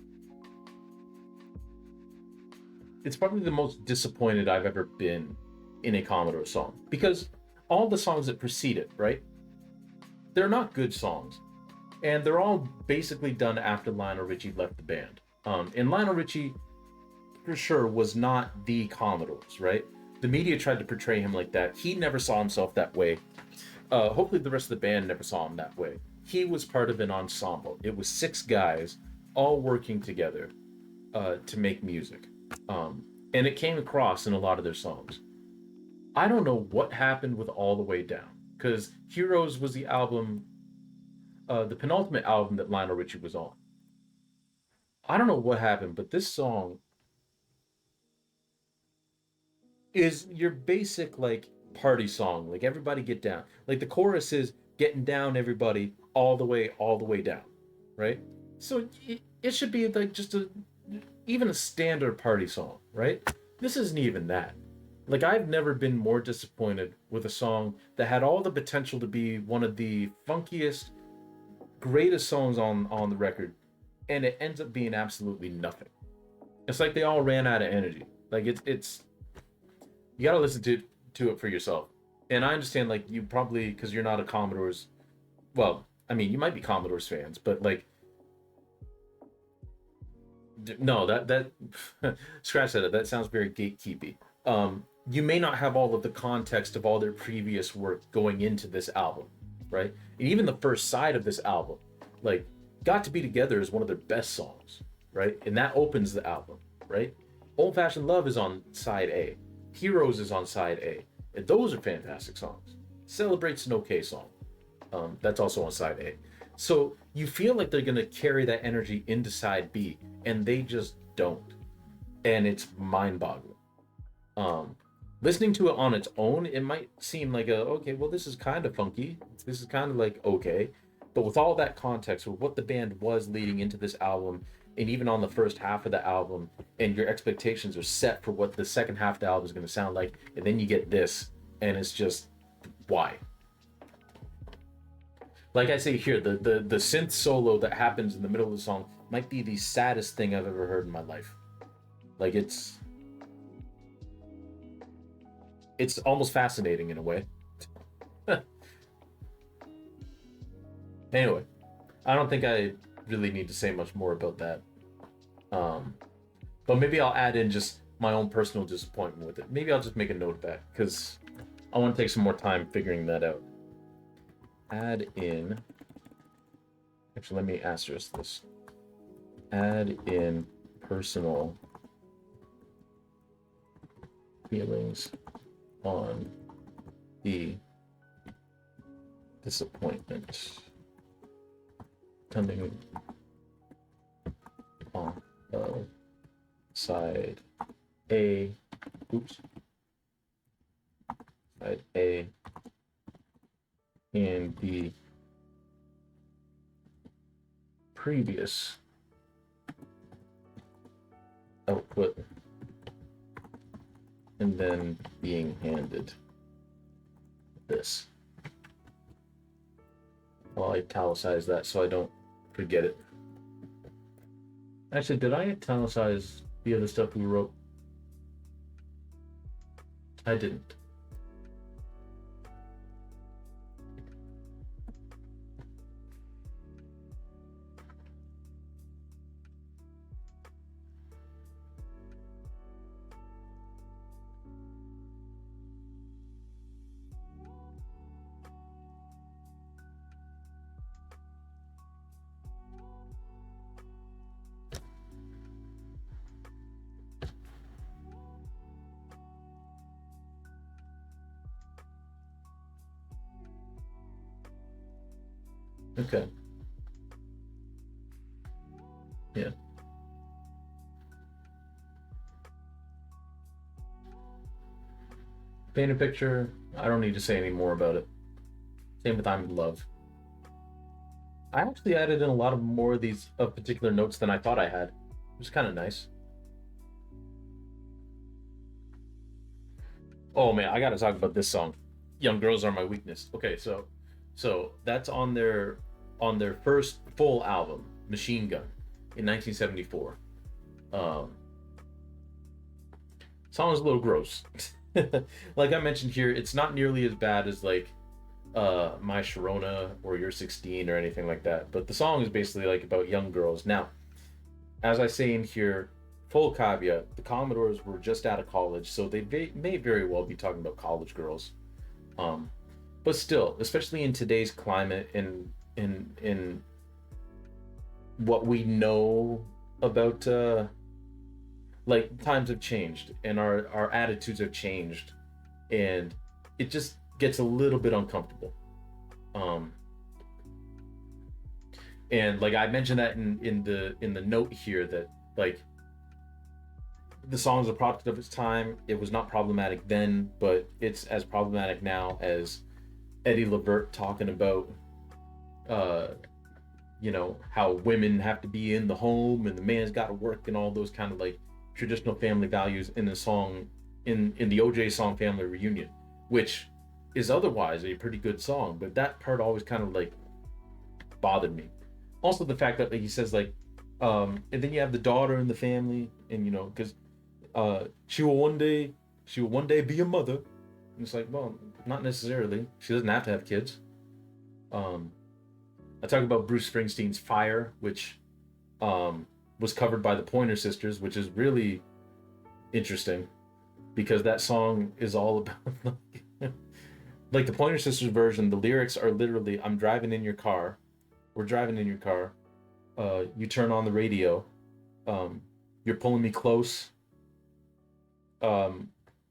it's probably the most disappointed I've ever been in a Commodore song. Because all the songs that precede it, right? They're not good songs. And they're all basically done after Lionel Richie left the band. And Lionel Richie, for sure, was not the Commodores, right? The media tried to portray him like that. He never saw himself that way. Hopefully the rest of the band never saw him that way. He was part of an ensemble. It was 6 guys all working together to make music. And it came across in a lot of their songs. I don't know what happened with All the Way Down, because Heroes was the album, the penultimate album that Lionel Richie was on. I don't know what happened, but this song is your basic, like, party song. Like everybody get down. Like the chorus is getting down, everybody, all the way down, right? So it should be like just a even a standard party song, right? This isn't even that. Like I've never been more disappointed with a song that had all the potential to be one of the funkiest, greatest songs on the record, and it ends up being absolutely nothing. It's like they all ran out of energy. Like it's you gotta listen to it for yourself. And I understand like you probably because you're not a Commodores. Well, I mean you might be Commodores fans, but like no that scratch that. That sounds very gatekeepy. You may not have all of the context of all their previous work going into this album, right? And even the first side of this album, like "Got to Be Together" is one of their best songs, right? And that opens the album, right? "Old Fashioned Love" is on side A. "Heroes" is on side A, and those are fantastic songs. "Celebrate's" an okay song. That's also on side A. So you feel like they're gonna carry that energy into side B, and they just don't, and it's mind-boggling. Um, Listening to it on its own, it might seem like a okay, well, this is kind of funky. This is kind of like okay, but with all that context, with what the band was leading into this album, and even on the first half of the album, and your expectations are set for what the second half of the album is going to sound like, and then you get this, and it's just why? Like I say here, the synth solo that happens in the middle of the song might be the saddest thing I've ever heard in my life. Like it's almost fascinating in a way. Anyway, I don't think I really need to say much more about that. Um, but maybe I'll add in just my own personal disappointment with it. Maybe I'll just make a note of that because I want to take some more time figuring that out. Add in. Actually, let me asterisk this. Add in personal feelings on the disappointment coming off of side A. Oops. Side A and the previous output, and then being handed this. I'll italicize that so I don't forget it. Actually, did I italicize the other stuff we wrote? I didn't. Okay. Yeah. Paint a picture. I don't need to say any more about it. Same with "I'm in Love." I actually added in a lot of more of these particular notes than I thought I had, which is kind of nice. Oh man, I gotta talk about this song. "Young Girls Are My Weakness." Okay, so that's on their first full album, Machine Gun, in 1974. Um, Song is a little gross. Like I mentioned here, it's not nearly as bad as like My Sharona or You're 16 or anything like that. But the song is basically like about young girls. Now, as I say in here, full caveat, the Commodores were just out of college, so they may very well be talking about college girls. Um, but still, especially in today's climate and in what we know about like times have changed and our attitudes have changed, and it just gets a little bit uncomfortable. Um, and like I mentioned that in the note here that like the song is a product of its time. It was not problematic then, but it's as problematic now as Eddie Levert talking about, uh, how women have to be in the home and the man's got to work and all those kind of like traditional family values in the song, in the OJ song Family Reunion, which is otherwise a pretty good song, but that part always kind of like bothered me. Also, the fact that like, he says like, and then you have the daughter in the family, and because she will one day, be a mother. And it's like, well, not necessarily. She doesn't have to have kids. Um, I talk about Bruce Springsteen's Fire, which was covered by the Pointer Sisters, which is really interesting because that song is all about like the Pointer Sisters version. The lyrics are literally, "I'm driving in your car. We're driving in your car. You turn on the radio. You're pulling me close. My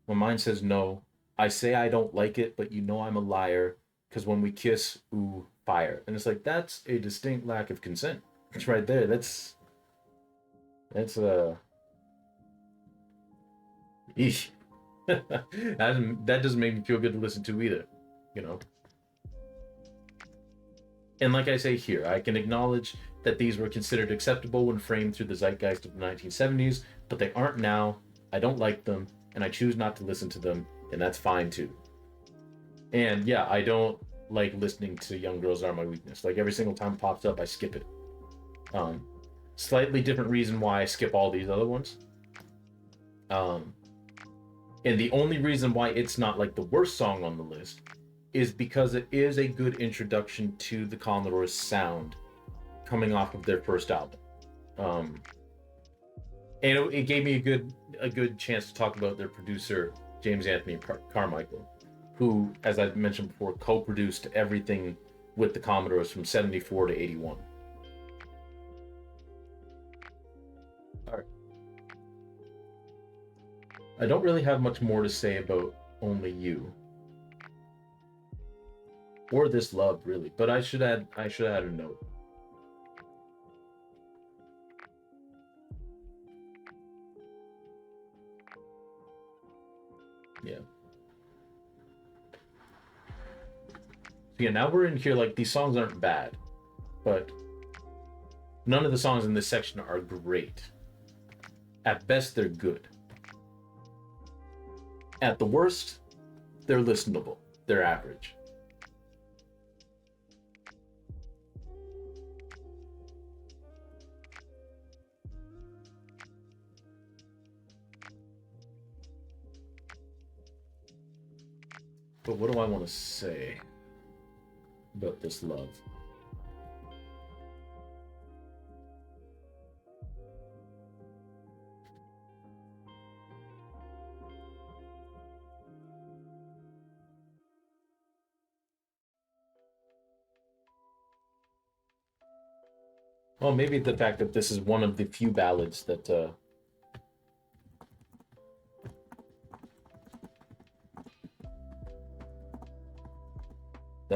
mind says no. I say I don't like it, but I'm a liar. Because when we kiss, ooh, fire." And it's like, that's a distinct lack of consent. It's right there. That's eesh. That doesn't make me feel good to listen to either, you know. And like I say here, I can acknowledge that these were considered acceptable when framed through the zeitgeist of the 1970s, but they aren't now. I don't like them, and I choose not to listen to them, and that's fine too. And yeah, I don't like listening to Young Girls Are My Weakness. Like every single time it pops up, I skip it. Um, Slightly different reason why I skip all these other ones. Um, and the only reason why it's not like the worst song on the list is because it is a good introduction to the Commodores sound coming off of their first album. Um, and it gave me a good chance to talk about their producer, James Anthony Carmichael, who, as I mentioned before, co-produced everything with the Commodores from 74 to 81. All right. I don't really have much more to say about Only You or This Love, really, but I should add a note. Yeah. So yeah, now we're in here, like these songs aren't bad, but none of the songs in this section are great. At best, they're good. At the worst, they're listenable. They're average. But what do I want to say about This Love? Well, maybe the fact that this is one of the few ballads that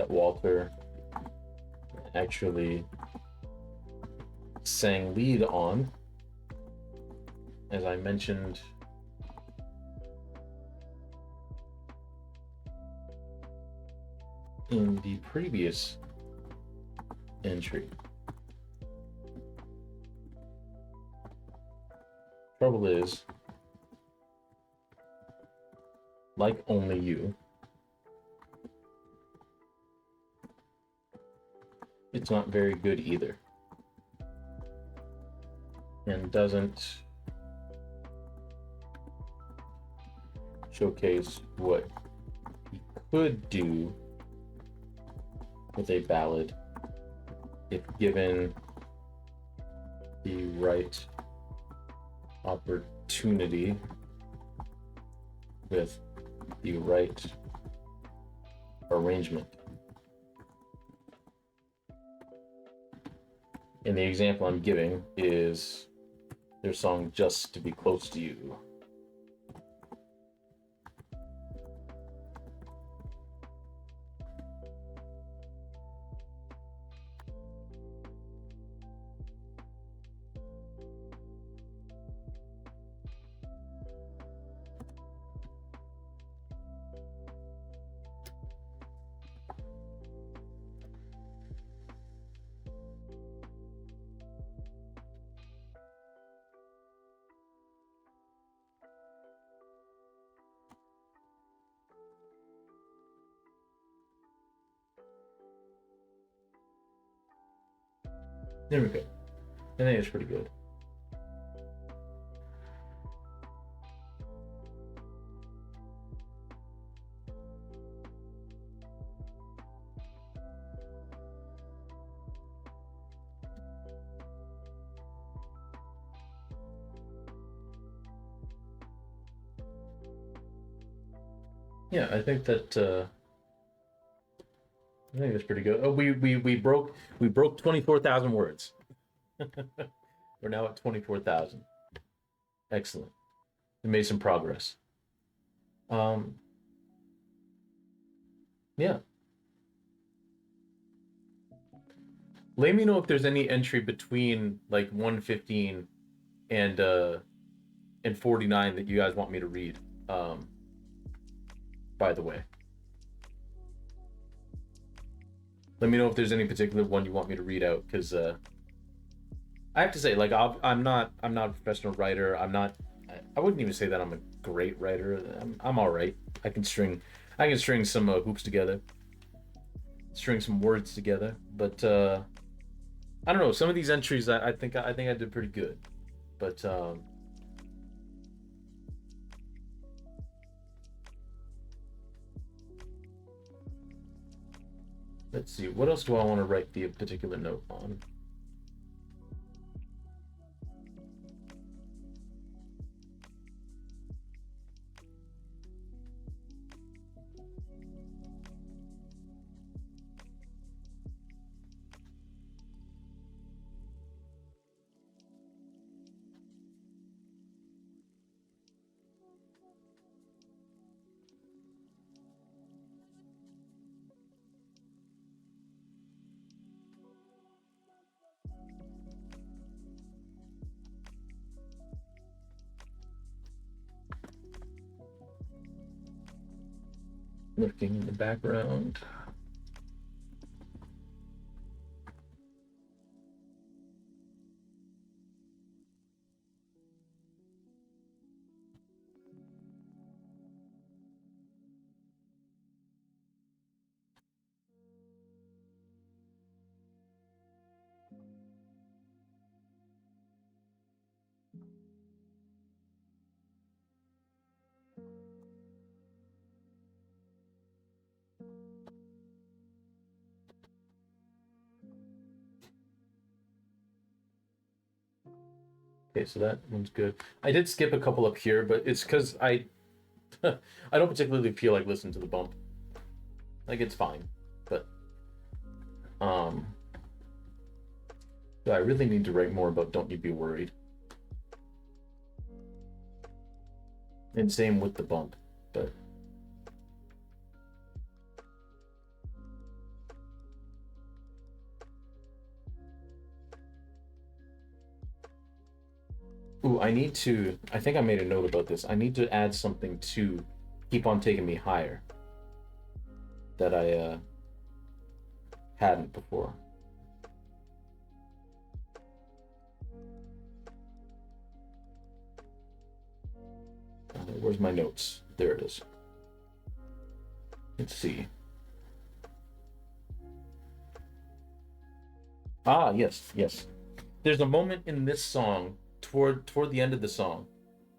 Walter actually sang lead on. As I mentioned in the previous entry. Trouble is, like Only You, it's not very good either. And doesn't showcase what he could do with a ballad if given the right opportunity with the right arrangement. And the example I'm giving is their song Just to Be Close to You. There we go. I think it's pretty good. Yeah, I think that's pretty good. Oh, we broke 24,000 words. We're now at 24,000. Excellent. We made some progress. Um, yeah. Let me know if there's any entry between like 115 and 49 that you guys want me to read. Um, by the way, let me know if there's any particular one you want me to read out because I have to say, like, I'm not a professional writer. I wouldn't even say that I'm a great writer. I'm all right. I can string some hoops together, string some words together. But I don't know. Some of these entries, I think I did pretty good. But let's see. What else do I want to write the particular note on? Looking in the background. Okay, so that one's good. I did skip a couple up here, but it's because I don't particularly feel like listening to the bump. Like it's fine, but um, I really need to write more about "Don't You Be Worried," and same with the bump. But ooh, I need to. I think I made a note about this. I need to add something to "Keep on Taking Me Higher" that I hadn't before. Where's my notes? There it is. Let's see. Ah, yes, yes. There's a moment in this song toward the end of the song,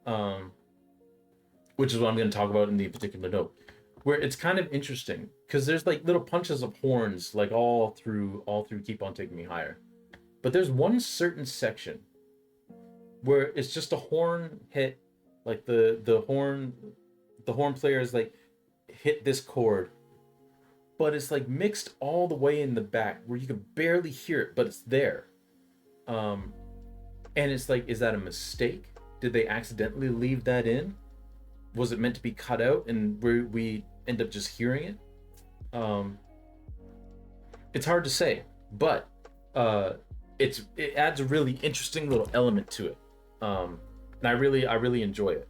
um, which is what I'm going to talk about in the particular note, where it's kind of interesting because there's like little punches of horns like all through Keep on Taking Me Higher, but there's one certain section where it's just a horn hit, like the horn player is like hit this chord, but it's like mixed all the way in the back where you can barely hear it, but it's there. Um, and it's like, is that a mistake? Did they accidentally leave that in? Was it meant to be cut out and we end up just hearing it? Um, it's hard to say, but uh, it adds a really interesting little element to it, and I really enjoy it.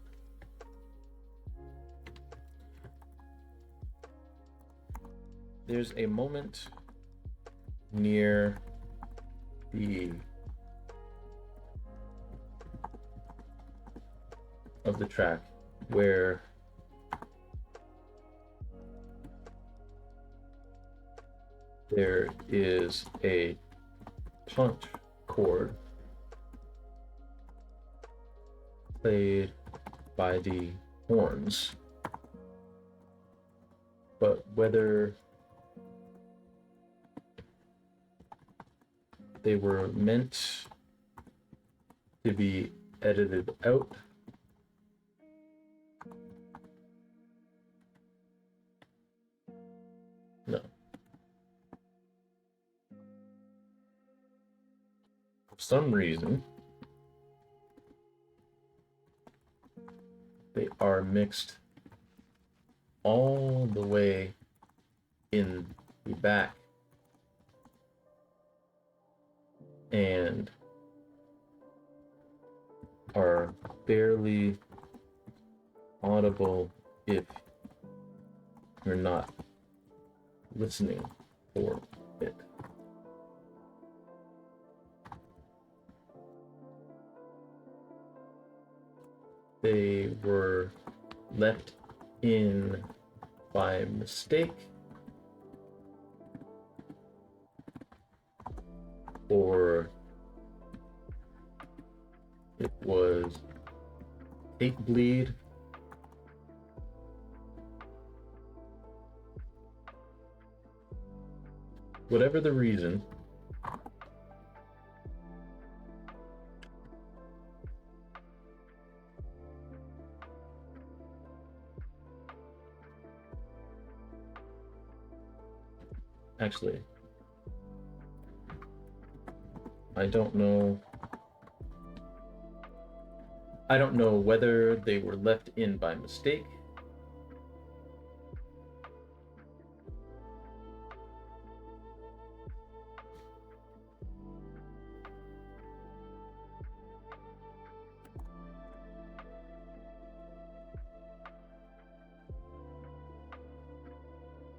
There's a moment near the of the track where there is a punch chord played by the horns, but whether they were meant to be edited out no. For some reason, they are mixed all the way in the back and are barely audible if you're not listening for it. They were left in by mistake or it was tape bleed. Whatever the reason, actually, I don't know whether they were left in by mistake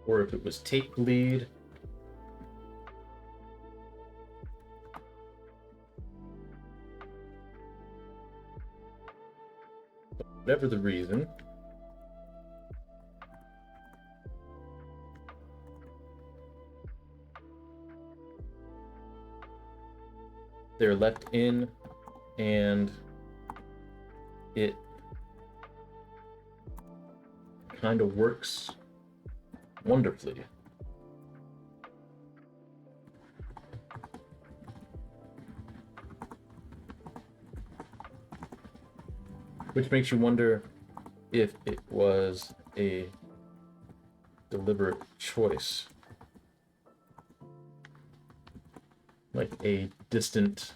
or if it was tape bleed. Whatever the reason, they're left in and it kind of works wonderfully. Which makes you wonder if it was a deliberate choice. Like a distant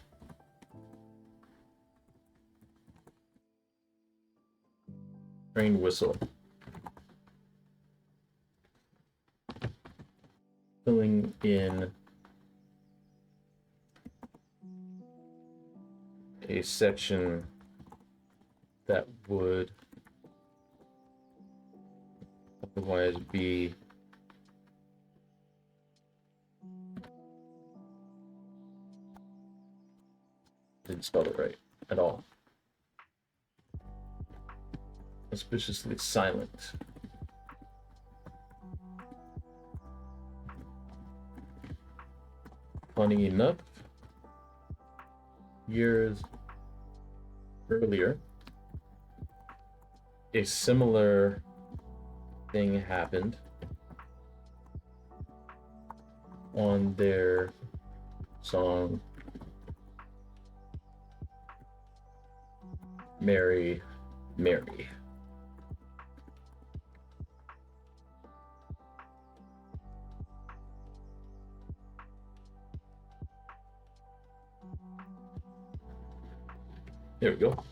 train whistle. Filling in a section that would otherwise be didn't spell it right at all. Suspiciously silent. Funny enough, years earlier, a similar thing happened on their song Mary, Mary. There we go.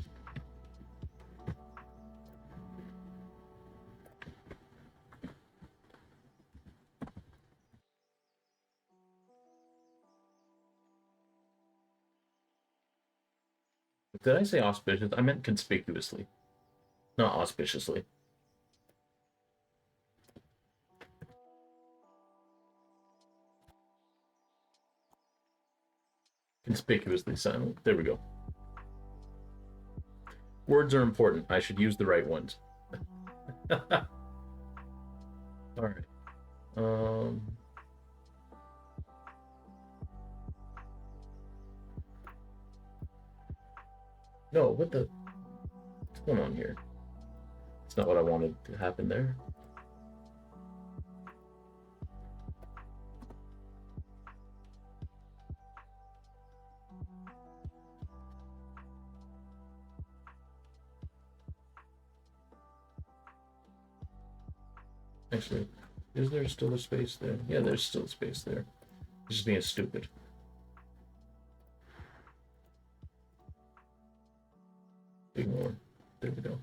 Did I say auspicious? I meant conspicuously, not auspiciously. Conspicuously silent. There we go. Words are important. I should use the right ones. All right. No, what's going on here? It's not what I wanted to happen there. Actually, is there still a space there? Yeah, there's still a space there. Just being stupid. Ignore. There we go.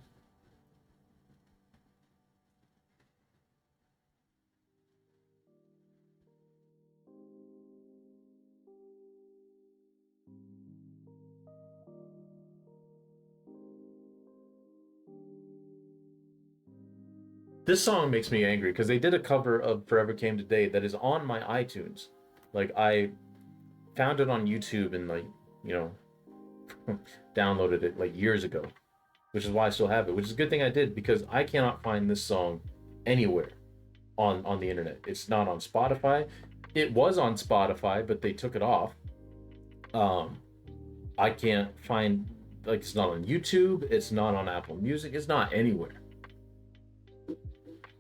This song makes me angry because they did a cover of Forever Came Today that is on my iTunes. Like I found it on YouTube and like, you know, downloaded it like years ago, which is why I still have it, which is a good thing I did because I cannot find this song anywhere on the internet. It's not on Spotify. It was on Spotify, but they took it off. Um I can't find, like, it's not on YouTube, it's not on Apple Music, it's not anywhere.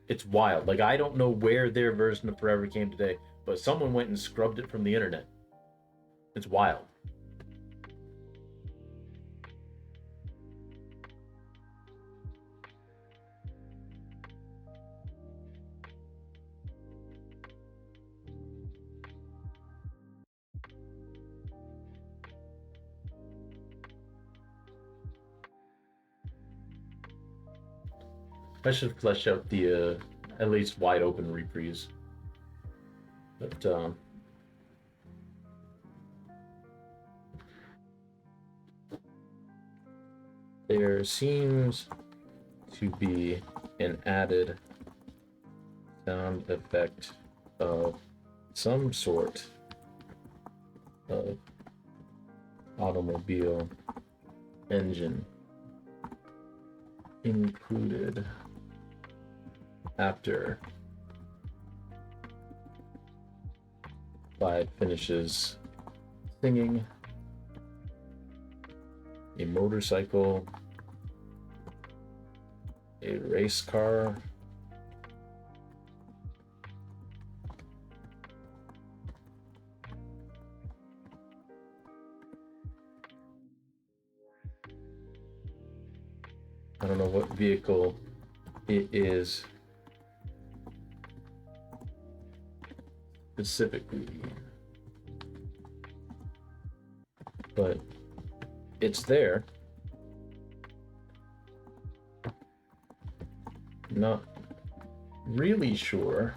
It's wild. Like I don't know where their version of Forever Came Today, but someone went and scrubbed it from the internet. It's wild. I should flesh out the at least wide open reprise. But there seems to be an added sound effect of some sort of automobile engine included after Clyde finishes singing. A motorcycle, a race car, I don't know what vehicle it is specifically, but it's there. Not really sure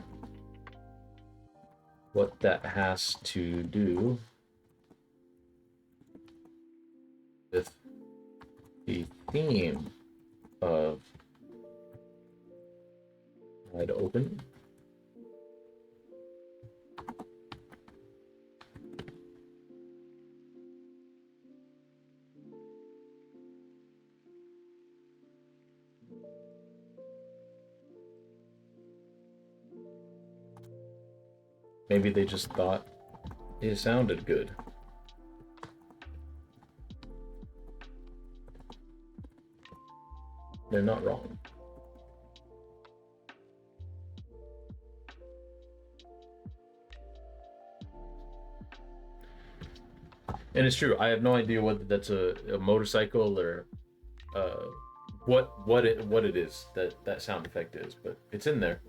what that has to do with the theme of Wide Open. Maybe they just thought it sounded good. They're not wrong. And it's true. I have no idea whether that's a motorcycle or uh, what it is that sound effect is, but it's in there.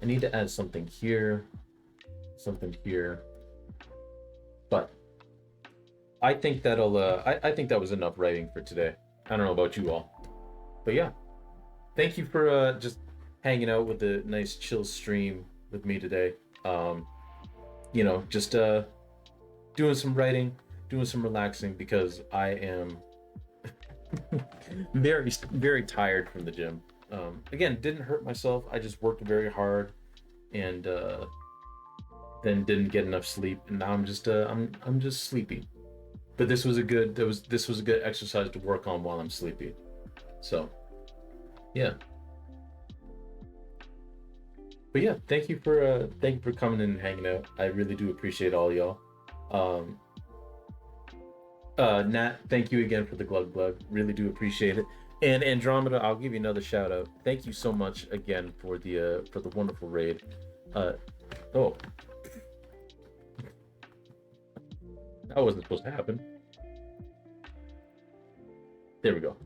I need to add something here, something here, but I think that'll. I think that was enough writing for today. I don't know about you all, but yeah, thank you for just hanging out with a nice chill stream with me today. Um, just doing some writing, doing some relaxing because I am very tired from the gym. Again, didn't hurt myself. I just worked very hard, and then didn't get enough sleep, and now I'm just sleepy. But this was a good exercise to work on while I'm sleepy. So yeah, but yeah, thank you for coming in and hanging out. I really do appreciate all y'all. Um, Nat, thank you again for the glug glug. Really do appreciate it. And Andromeda, I'll give you another shout out. Thank you so much again for the wonderful raid. Uh, oh, that wasn't supposed to happen. There we go.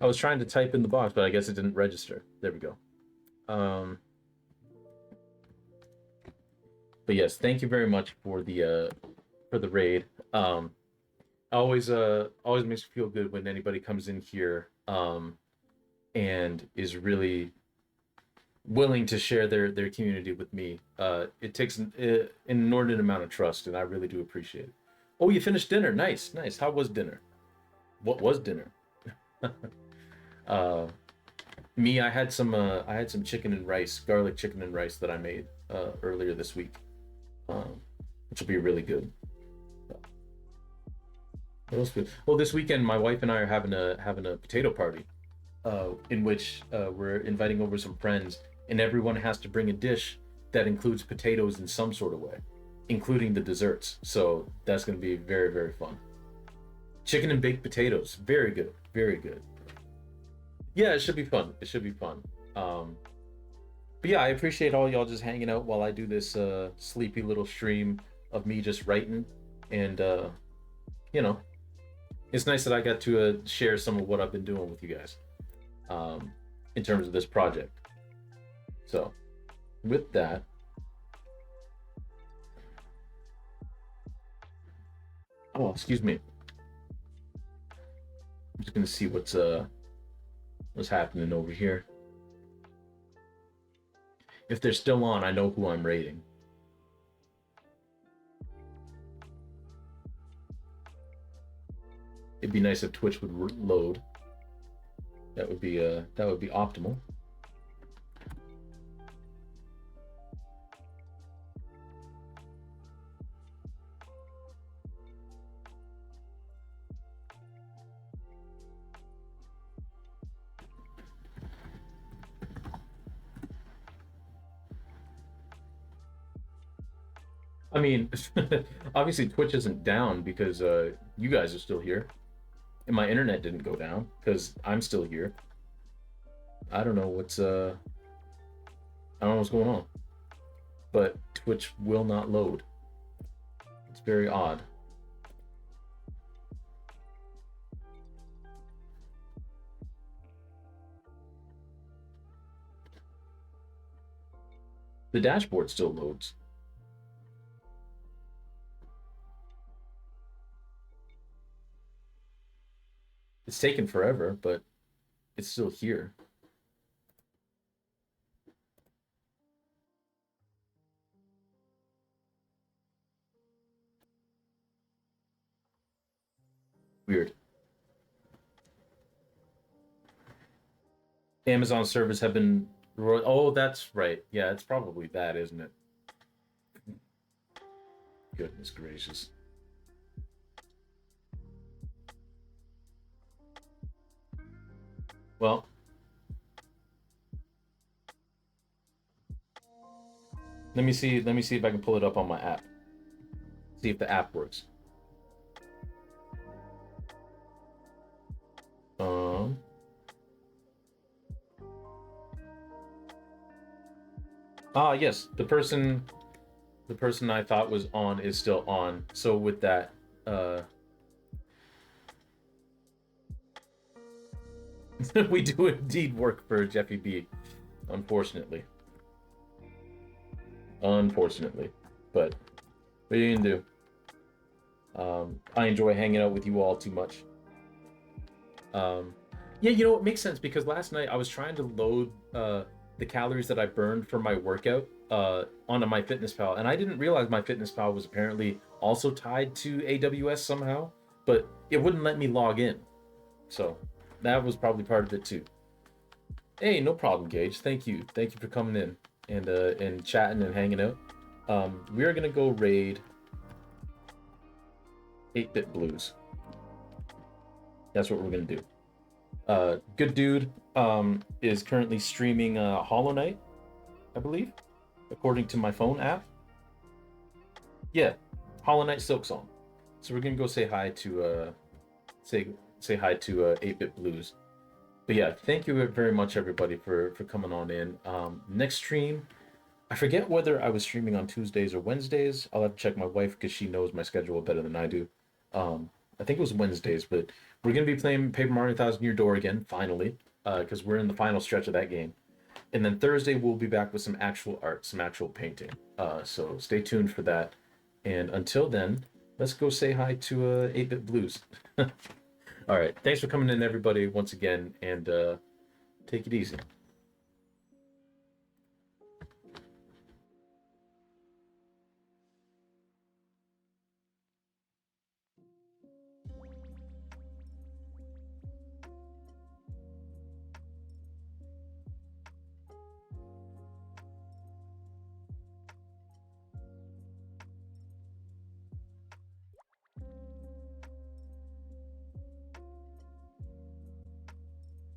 I was trying to type in the box, but I guess it didn't register. There we go. Um, but yes, thank you very much for the raid. Always makes me feel good when anybody comes in here and is really willing to share their community with me. It takes an inordinate amount of trust, and I really do appreciate it. Oh, you finished dinner. Nice, nice. How was dinner? What was dinner? uh, Me, I had some chicken and rice, garlic chicken and rice that I made earlier this week, um, which will be really good. What else good? Well, this weekend my wife and I are having a potato party, in which we're inviting over some friends, and everyone has to bring a dish that includes potatoes in some sort of way, including the desserts. So that's going to be very fun. Chicken and baked potatoes, very good, very good. Yeah, it should be fun. It should be fun. Um, but yeah, I appreciate all y'all just hanging out while I do this sleepy little stream of me just writing, and you know, it's nice that I got to share some of what I've been doing with you guys um, in terms of this project. So, with that, oh, excuse me, I'm just gonna see what's happening over here. If they're still on, I know who I'm rating. It'd be nice if Twitch would load. That would be optimal. I mean, obviously Twitch isn't down because you guys are still here, and my internet didn't go down because I'm still here. I don't know I don't know what's going on, but Twitch will not load. It's very odd. The dashboard still loads. It's taken forever, but it's still here. Weird. Amazon servers have been. Oh, that's right. Yeah, it's probably that, isn't it? Goodness gracious. Well, let me see. Let me see if I can pull it up on my app. See if the app works. Um. Ah, yes. The person I thought was on is still on. So with that, uh, we do indeed work for Jeffy B. Unfortunately, unfortunately, but what are you gonna do? I enjoy hanging out with you all too much. Um, yeah, you know, it makes sense because last night I was trying to load the calories that I burned for my workout onto my Pal, and I didn't realize my Pal was apparently also tied to AWS somehow, but it wouldn't let me log in. So that was probably part of it too. Hey, no problem, Gage. Thank you for coming in and chatting and hanging out. We are gonna go raid 8-Bit Blues. That's what we're gonna do. Good dude is currently streaming Hollow Knight, I believe, according to my phone app. Yeah, Hollow Knight Silksong. So we're gonna go say hi to say hi to 8-Bit Blues. But yeah, thank you very much everybody for coming on in. Next stream, I forget whether I was streaming on Tuesdays or Wednesdays. I'll have to check my wife because she knows my schedule better than I do. I think it was Wednesdays, but we're gonna be playing Paper Mario Thousand Year Door again, finally, because we're in the final stretch of that game. And then Thursday we'll be back with some actual art, some actual painting. So stay tuned for that. And until then, let's go say hi to 8-Bit Blues. All right, thanks for coming in, everybody, once again, and take it easy.